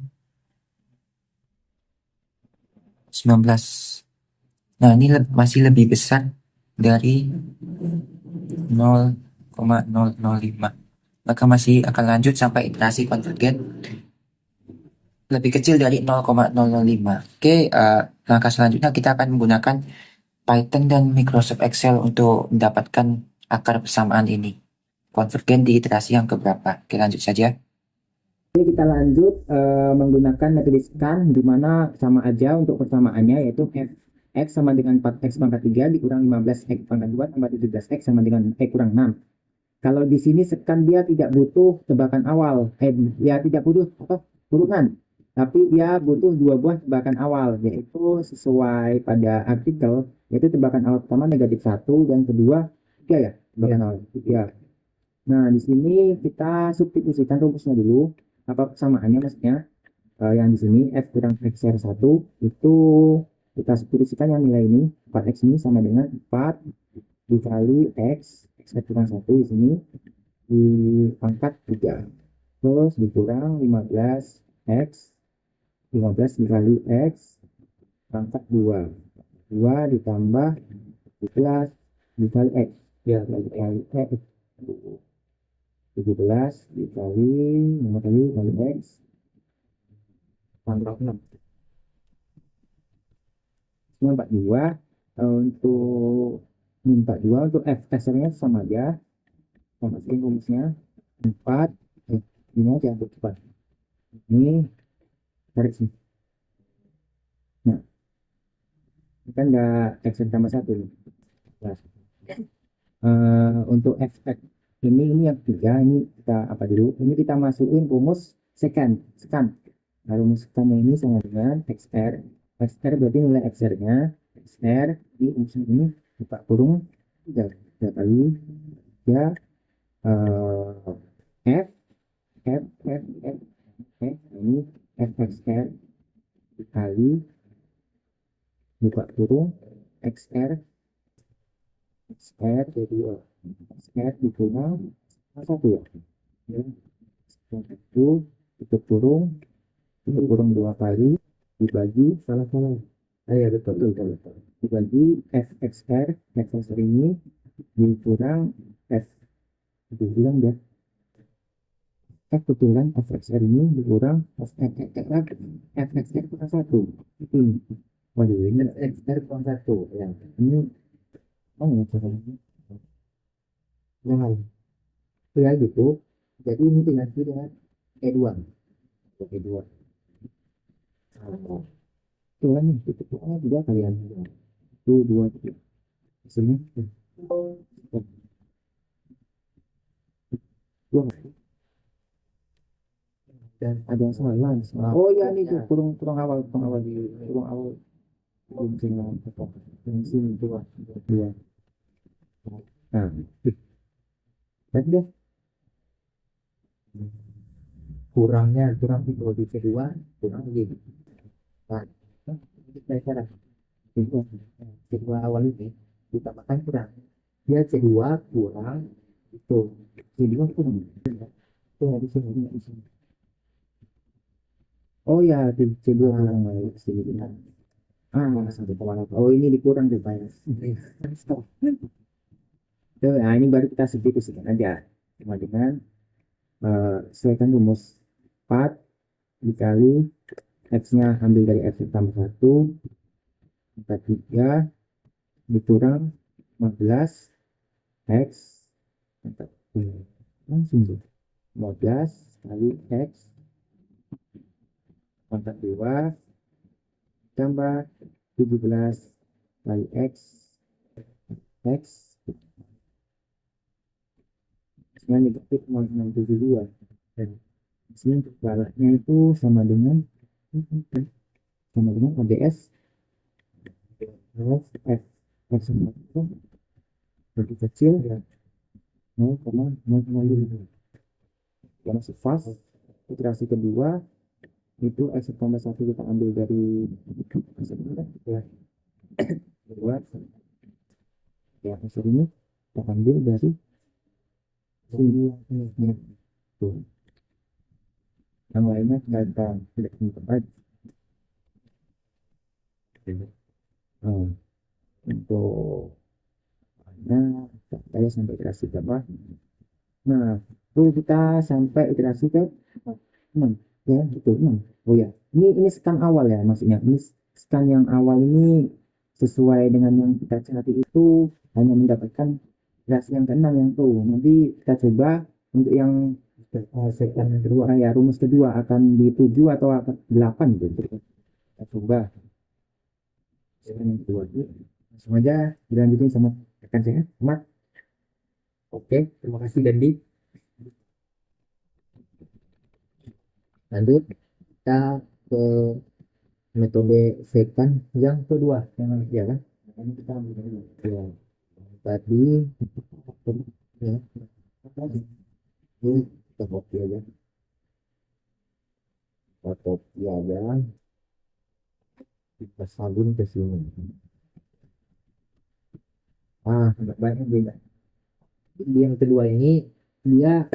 Nah, ini masih lebih besar dari 0,005. Maka masih akan lanjut sampai iterasi konvergen lebih kecil dari 0,005. Oke, langkah selanjutnya kita akan menggunakan Python dan Microsoft Excel untuk mendapatkan akar persamaan ini. Konvergen di iterasi yang keberapa? Oke, lanjut saja. Oke, kita lanjut menggunakan metode scan di mana sama aja untuk persamaannya yaitu fx sama dengan 4x pangkat 3 dikurang 15x pangkat 2 tambah 17x sama dengan kurang 6. Kalau di sini scan dia tidak butuh tebakan awal, ya tidak butuh turunan, tapi dia butuh dua buah tebakan awal, yaitu sesuai pada artikel, yaitu tebakan awal pertama negatif 1 dan kedua 3 ya, tebakan awal 3. Nah, di sini kita substitusikan rumusnya dulu. Apa persamaannya maksudnya? Yang di sini f kurang x 1 itu kita substitusikan yang nilai ini 4x ini sama dengan 4 dikali x kurang 1 di sini di pangkat 3 terus dikurang 15x 15 dikali x pangkat 2 2 ditambah 17 dikali x ya dikali x 17 dikali kali X pangkat 6 42. Untuk min 42 untuk F testernya sama aja, sama string rumusnya 4 ini aja untuk cepat ini tarik sini. Nah ini kan udah X tambah 1 nih. Nah, untuk F ini yang 3 ini kita apa dulu, ini kita masukin rumus secant. Nah, rumus secantnya ini sama dengan XR berarti nilai XR nya di rumus ini buka kurung 3 kali ya F F F F F ini FXR dikali buka kurung XR kedua XR dikurang 1 ya, itu tutup kurung 2 kali dibagi salah ya betul dibagi FXR ini dikurang F itu bilang deh F betulan FXR ini dikurang FXR kurang 1 itu. Waduh ini XR kurang 1 ya. ini ya caranya Jangan ya gitu, jadi ini diganti dengan E2 E2. itu kan nih tutupnya juga kalian itu 2 sini 2 Dan ada yang salah nih. Oh ya ini tuh kurung awal di kurung awal belum sini 2 nah lihat deh kurang di C2 kurang lagi. Nah, ini cara C2 awal ini ditambahkan kurang, dia C2 kurang itu jadi kurang tuh di sini oh ya di C2 kurang di sini satu koma oh ini dikurang tuh Pak. Tuh, nah ini baru kita substitusikan aja sama dengan sesuaikan rumus 4 dikali X-nya ambil dari X tambah 1 3 dikurang 15 X langsung tuh 15 kali X pangkat 2 tambah 17 kali X X-nya negatif 0,62 dan sini untuk baliknya itu sama dengan ABS F X lebih kecil ya 0,05 ya masih fast. Iterasi kedua itu X tambah 1 kita ambil dari ya kedua ya hasil ini kita ambil dari sini tuh yang lainnya kita tidak tempat untuk saya sampai iterasi berapa. Nah itu kita sampai iterasi ke 6 ya itu 6. Oh ya ini scan awal ya, maksudnya ini scan yang awal ini sesuai dengan yang kita cari itu hanya mendapatkan iterasi yang ke-6 yang tuh. Nanti kita coba untuk yang scan yang kedua ya, rumus kedua akan di 7 atau akan 8 gitu. Kita coba scan yang kedua langsung aja dilanjutin sama rekan saya Mat. Oke, terima kasih Dandi. Lanjut kita ke metode secant yang kedua ya kan. Kita ambil dulu Ya, tadi ya ini kita copy aja kita salin ke sini. banyak beda Yang kedua ini dia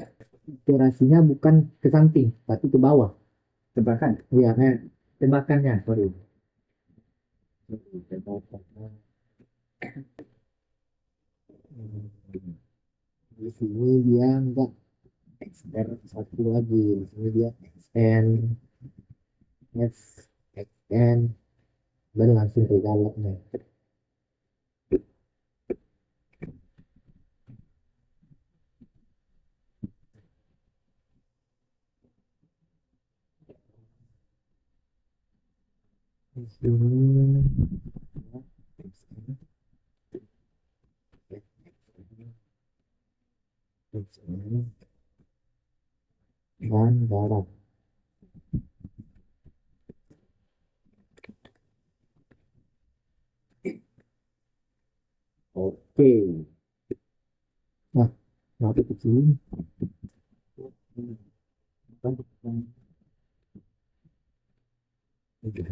iterasinya bukan ke samping tapi ke bawah. tebakan Ya, tembakannya sorry. Di sini dia enggak XN satu lagi di sini dia XN F XN baru langsung ke dalamnya. Di sini XN XN dan darat. Oke. Nah, nanti ke sini.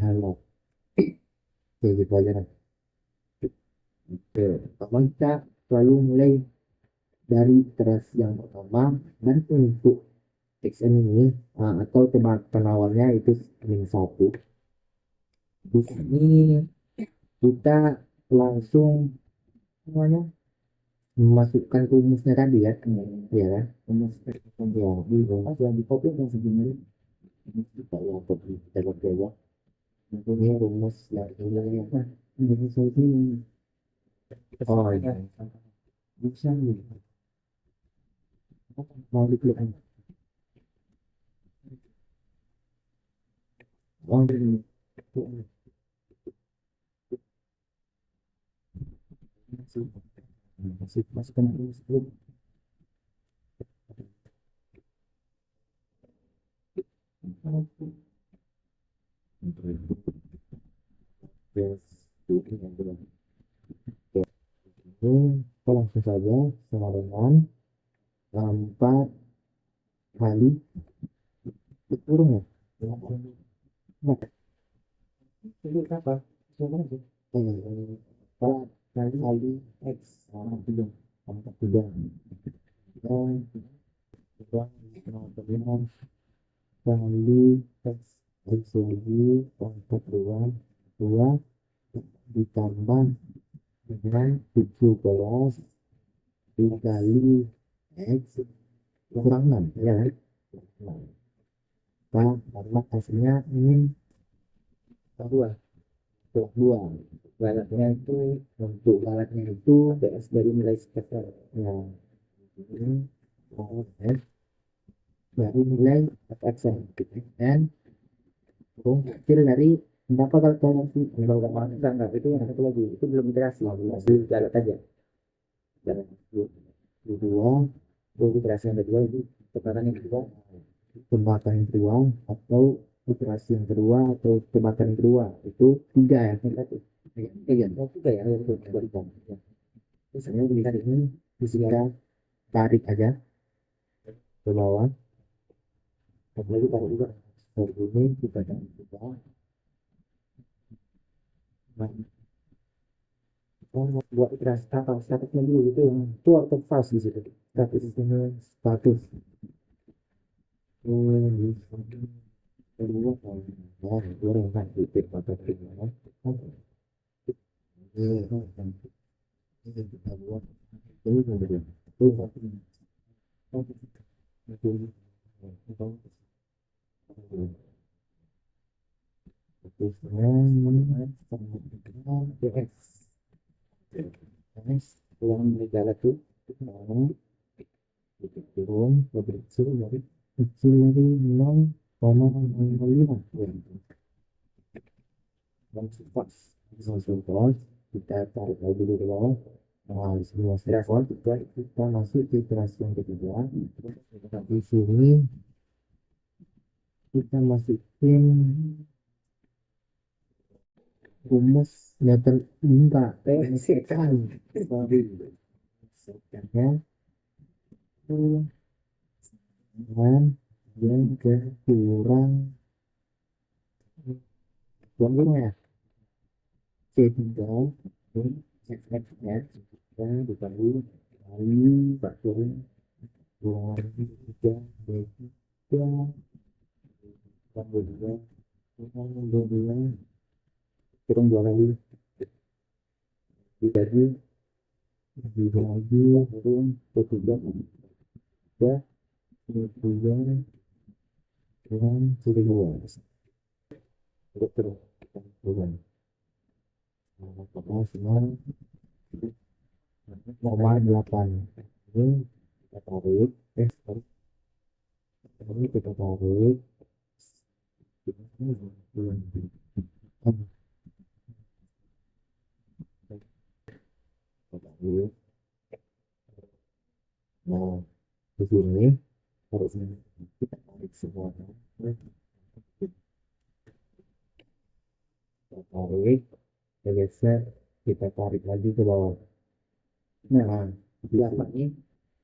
Halo. Oke, gitu aja kan. Oke, pertama kita selalu mulai dari iteras yang pertama dan untuk XN ini atau tembakan awalnya itu min satu. Di sini kita langsung namanya memasukkan rumusnya tadi ya, ya kan? Rumus ya, di yang di copy yang sebenarnya ini kita ya copy kita copy ya. Ini rumus yang ini ya. Ini saya ini. Oh iya. Bisa nih. Mau diklik aja. Oh ini. Masukkan rumus dulu. Terus ini yang belum. Ini kita langsung saja sama dengan 4 kali kurung ya. Nah, ini apa? Coba aja. 4 kali X belum. 3 dan 2 dengan kali X X lagi 2 ditambah dengan 17 dikali X kurang 6 ya kan? Nah, karena hasilnya ini dua galatnya itu untuk galatnya itu DS dari nilai skater. Nah, ini S dari nilai FXN dan hasil dari berapa galat nanti kalau enggak itu yang satu lagi itu belum iterasi masih galat aja galat dua itu iterasi yang kedua itu tekanan yang kedua tembakan yang kedua atau iterasi yang kedua atau tembakan yang kedua itu 3 ya kan itu iya 3 ya itu tiga ya. Misalnya dilihat ini kita tarik aja ke bawah lalu tarik juga dari ini kita tarik ke bawah. Nah, oh, buat iterasi apa statusnya dulu itu itu atau fast di situ status ini kedua kalau dua orang titik atau gimana ini kita buat ini kemudian itu uang negara tuh turun berkecil dari kecil dari 0,05 dan pas contoh kita tarik lagi dulu ke bawah. Nah, di sini level kita masuk ke iterasi yang kedua. Di sini kita masukin rumus meter enggak sekan sorry sekannya dengan yang kurang ya C3 dan FFF kita dibagi kali bakul ruang 3 B3 tambah 2 kurang 2 kali dibagi turun ke 3 ya tujuan dengan sudah dua betul tujuan semua nomor 8 ini kita tarik ini kita tarik nah di sini harusnya kita tarik semuanya kita tarik ya geser kita tarik lagi ke bawah nah dapat ini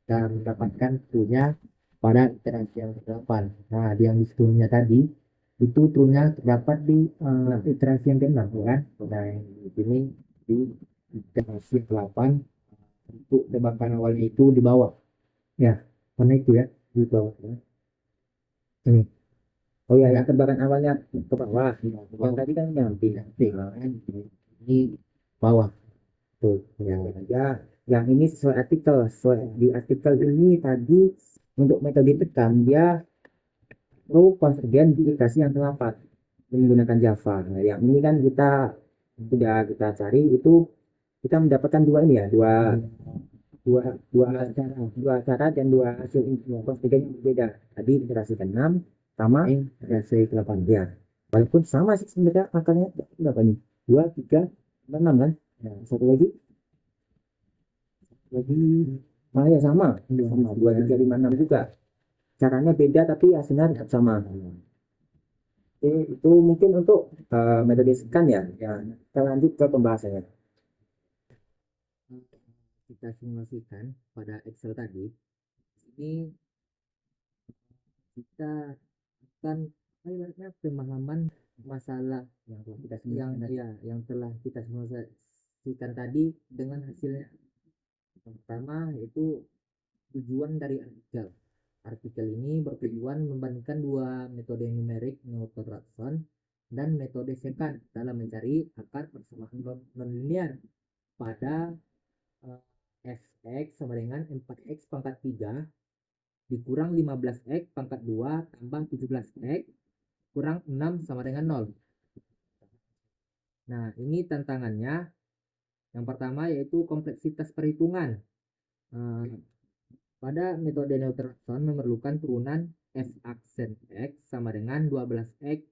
kita mendapatkan punya pada interaksi yang ke-8 nah yang di sebelumnya tadi itu turunnya terdapat di iterasi yang ke-6 kan nah yang di sini di iterasi ke-8 untuk tebakan awalnya itu di bawah ya karena itu ya di bawah ya. Ini oh ya yang tebakan awalnya ke bawah yang tadi kan nyamping ini bawah tuh ya yang ini sesuai artikel di artikel ini tadi untuk metode tekan dia perlu konvergen di iterasi yang ke-8 menggunakan Java. Nah, yang ini kan kita sudah kita cari itu kita mendapatkan dua ini ya dua dua cara dan dua hasil konvergen yang berbeda. Tadi iterasi ke-6 sama iterasi ke-8 ya. Walaupun sama sih sebenarnya angkanya berapa nih? 2, 3, 6 kan? Nah, satu lagi nah ya sama 2, 3, 5, 6 juga. Caranya beda tapi hasilnya tetap sama. Oke, itu mungkin untuk metode scan ya. Kita lanjut ke pembahasannya. Kita simulasikan pada Excel tadi. Ini kita akan pemahaman masalah yang telah kita simulasikan tadi dengan hasilnya. Yang pertama yaitu tujuan dari artikel. Artikel ini bertujuan membandingkan dua metode numerik Newton-Raphson dan metode secant dalam mencari akar persamaan nonlinear pada fx sama dengan 4x pangkat 3 dikurang 15x pangkat 2 tambah 17x kurang 6 sama dengan 0. Nah, ini tantangannya. Yang pertama yaitu kompleksitas perhitungan. Pada metode Newton-Raphson memerlukan turunan f aksen x sama dengan 12x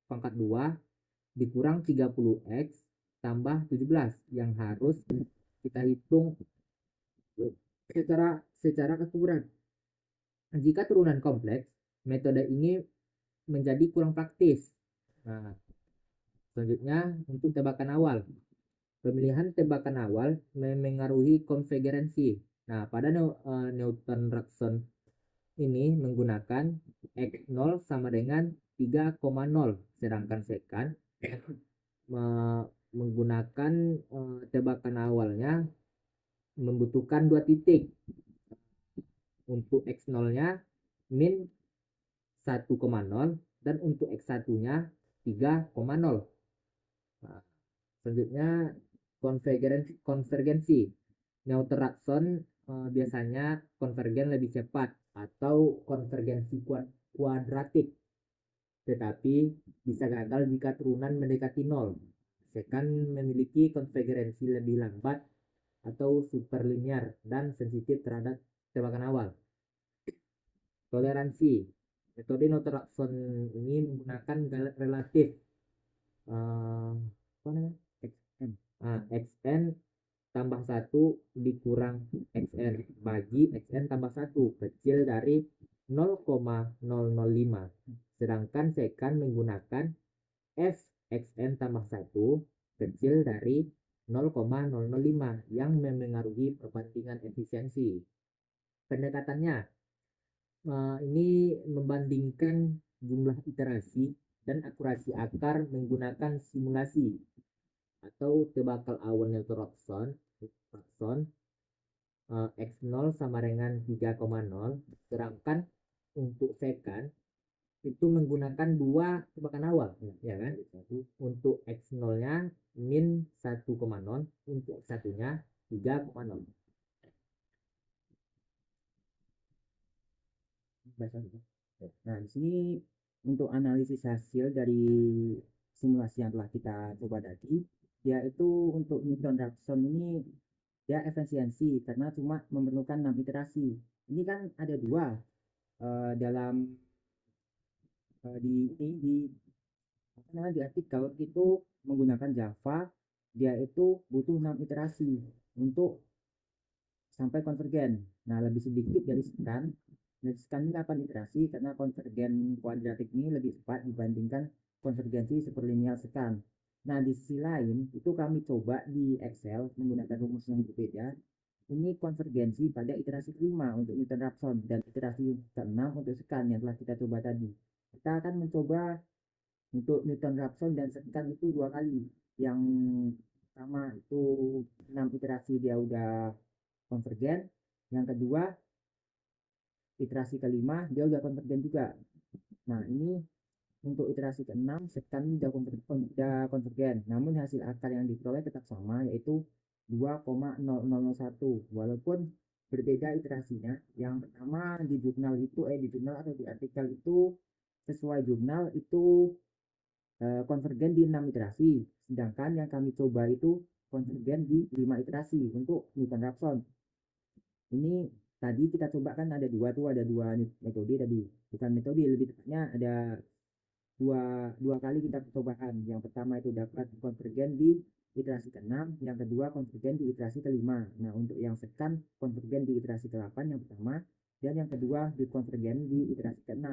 pangkat 2 dikurang 30x tambah 17 yang harus kita hitung secara keseluruhan. Jika turunan kompleks, metode ini menjadi kurang praktis. Nah, selanjutnya untuk tebakan awal. Pemilihan tebakan awal memengaruhi konvergensi. Nah, pada Newton-Raphson ini menggunakan x0 sama dengan 3,0, sedangkan secant menggunakan tebakan awalnya membutuhkan 2 titik. Untuk x0-nya min 1,0 dan untuk x1-nya 3,0. Nah, selanjutnya konvergensi. Newton-Raphson biasanya konvergen lebih cepat atau konvergensi kuadratik, tetapi bisa gagal jika turunan mendekati 0. Secant memiliki konvergensi lebih lambat atau superlinear dan sensitif terhadap tebakan awal. Toleransi. Metode Newton-Raphson ini menggunakan relatif xn tambah 1 dikurang xn bagi xn tambah 1 kecil dari 0,005. Sedangkan secant menggunakan f xn tambah 1 kecil dari 0,005 yang memengaruhi perbandingan efisiensi. Pendekatannya ini membandingkan jumlah iterasi dan akurasi akar menggunakan simulasi atau tebakan awal Newton-Raphson x0 sama dengan 3,0, sedangkan untuk secant itu menggunakan 2 tebakan awal ya kan. Untuk x0-nya min 1,0, untuk x1-nya 3,0. Nah, di sini untuk analisis hasil dari simulasi yang telah kita coba tadi, yaitu untuk Newton-Raphson ini dia efisiensi karena cuma memerlukan 6 iterasi. Ini kan ada dua dalam di artikel itu menggunakan Java, dia itu butuh 6 iterasi untuk sampai konvergen. Nah, lebih sedikit dari scan. Dari scan ini 8 iterasi karena konvergen kuadratik ini lebih cepat dibandingkan konvergensi superlinear scan. Nah, di sisi lain itu kami coba di Excel menggunakan rumus yang berbeda. Ini konvergensi pada iterasi kelima untuk Newton-Raphson dan iterasi keenam untuk scan yang telah kita coba tadi. Kita akan mencoba untuk Newton-Raphson dan scan itu 2 kali. Yang pertama itu 6 iterasi dia udah konvergen, yang kedua iterasi kelima dia udah konvergen juga. Nah, ini untuk iterasi keenam scan udah konvergen, namun hasil akar yang diperoleh tetap sama, yaitu 2,0001 walaupun berbeda iterasinya. Yang pertama di jurnal atau di artikel itu sesuai jurnal itu konvergen di 6 iterasi, sedangkan yang kami coba itu konvergen di 5 iterasi untuk Newton-Raphson. Ini tadi kita coba kan ada dua metode tadi, bukan metode, lebih tepatnya ada dua kali kita percobaan. Yang pertama itu dapat konvergen di iterasi ke-6, yang kedua konvergen di iterasi ke-5. Nah, untuk yang scan konvergen di iterasi ke-8 yang pertama, dan yang kedua di konvergen di iterasi ke-6.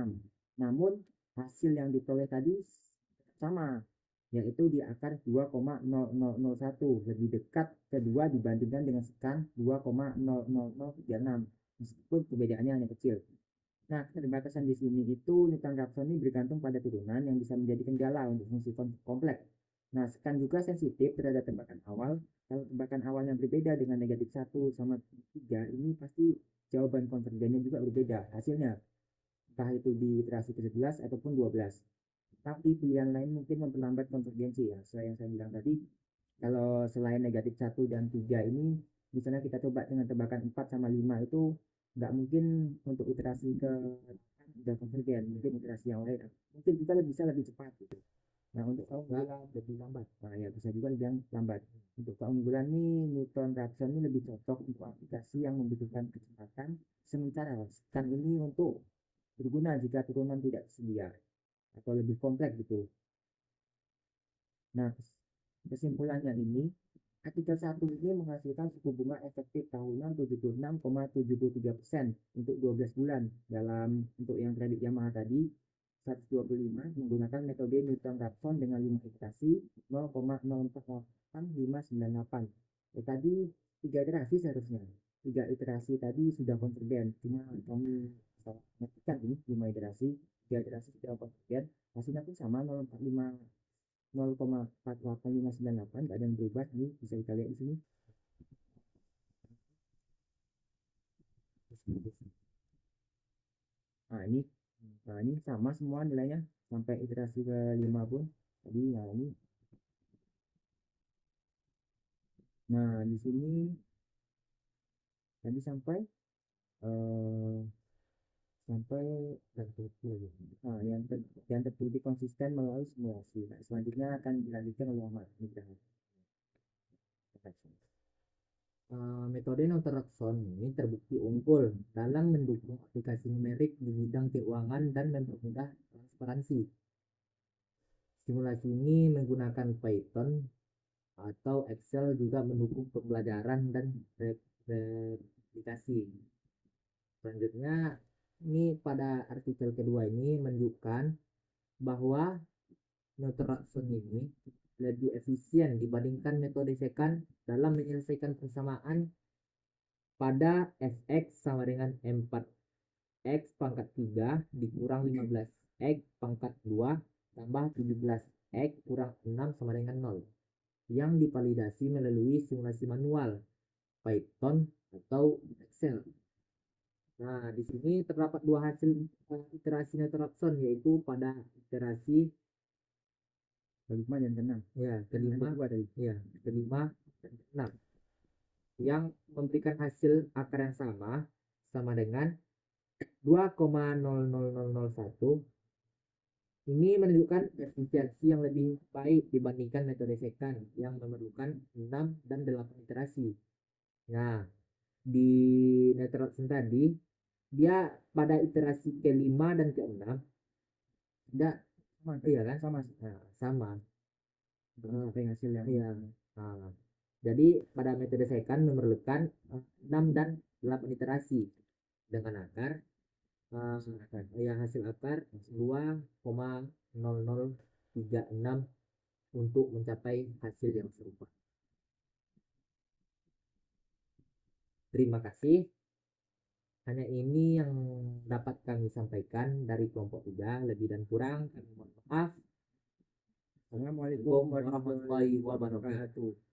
Namun hasil yang diperoleh tadi sama, yaitu di akar 2,0001, lebih dekat kedua dibandingkan dengan scan 2,00036, meskipun perbedaannya hanya kecil. Nah, keterbatasan di sini itu Newton-Raphson ini bergantung pada turunan yang bisa menjadi kendala untuk fungsi kompleks. Nah, scan juga sensitif terhadap tebakan awal. Kalau tebakan awalnya berbeda dengan negatif 1 sama 3, ini pasti jawaban konvergennya juga berbeda hasilnya, entah itu di iterasi ke-11 ataupun 12. Tapi pilihan lain mungkin memperlambat konvergensi ya, sesuai yang saya bilang tadi. Kalau selain negatif 1 dan 3 ini, misalnya kita coba dengan tebakan 4 sama 5 itu nggak mungkin untuk iterasi ke udah konvergen, mungkin iterasi yang lain mungkin kita bisa lebih cepat gitu. Nah, untuk keunggulan lebih lambat, nah ya bisa juga lebih lambat. Untuk keunggulan nih Newton-Raphson ini lebih cocok untuk aplikasi yang membutuhkan kecepatan, sementara scan ini untuk berguna jika turunan tidak tersedia atau lebih kompleks gitu. Nah, kesimpulannya ini, artikel 1 ini menghasilkan suku bunga efektif tahunan 76,73% untuk 12 bulan. Untuk yang kredit Yamaha tadi 125 menggunakan metode Newton-Raphson dengan 5 iterasi 0,048598. Tadi 3 iterasi seharusnya. 3 iterasi tadi sudah konvergen, cuma kami matikan ini 5 iterasi, 3 iterasi sudah konvergen, hasilnya pun sama 0,48598, gak ada yang berubah. Ini bisa kita lihat di sini. Nah, ini sama semua nilainya sampai iterasi ke-5 pun tadi. Nah, ini. Nah, di sini tadi sampai nah, yang terbukti konsisten melalui simulasi. Nah, selanjutnya akan dilanjutkan oleh Ahmad. Metode Newton-Raphson ini terbukti unggul dalam mendukung aplikasi numerik di bidang keuangan dan mempermudah transparansi. Simulasi ini menggunakan Python atau Excel, juga mendukung pembelajaran dan replikasi. Selanjutnya, ini pada artikel kedua ini menunjukkan bahwa Newton-Raphson ini lebih efisien dibandingkan metode secant dalam menyelesaikan persamaan pada fx sama dengan 4x pangkat 3 dikurang 15x pangkat 2 tambah 17x kurang 6 sama dengan 0, yang divalidasi melalui simulasi manual Python atau Excel. Nah, di sini terdapat dua hasil iterasi Newton-Raphson, yaitu pada iterasi kelima dan keenam. Ya, kelima dan keenam, yang memberikan hasil akar yang sama dengan 2,00001 ini menunjukkan efisiensi yang lebih baik dibandingkan metode second yang memerlukan 6 dan 8 iterasi. Nah, di natural option tadi dia pada iterasi ke-5 dan ke-6 enggak, iya kan, sama. Apa yang hasil yang Iya. Nah, jadi pada metode second memerlukan 6 dan 8 iterasi dengan akar yang hasil akar 2,0036 untuk mencapai hasil yang serupa. Terima kasih. Hanya ini yang dapat kami sampaikan dari kelompok 3. Lebih dan kurang kami mohon maaf. Assalamualaikum Warahmatullahi wabarakatuh.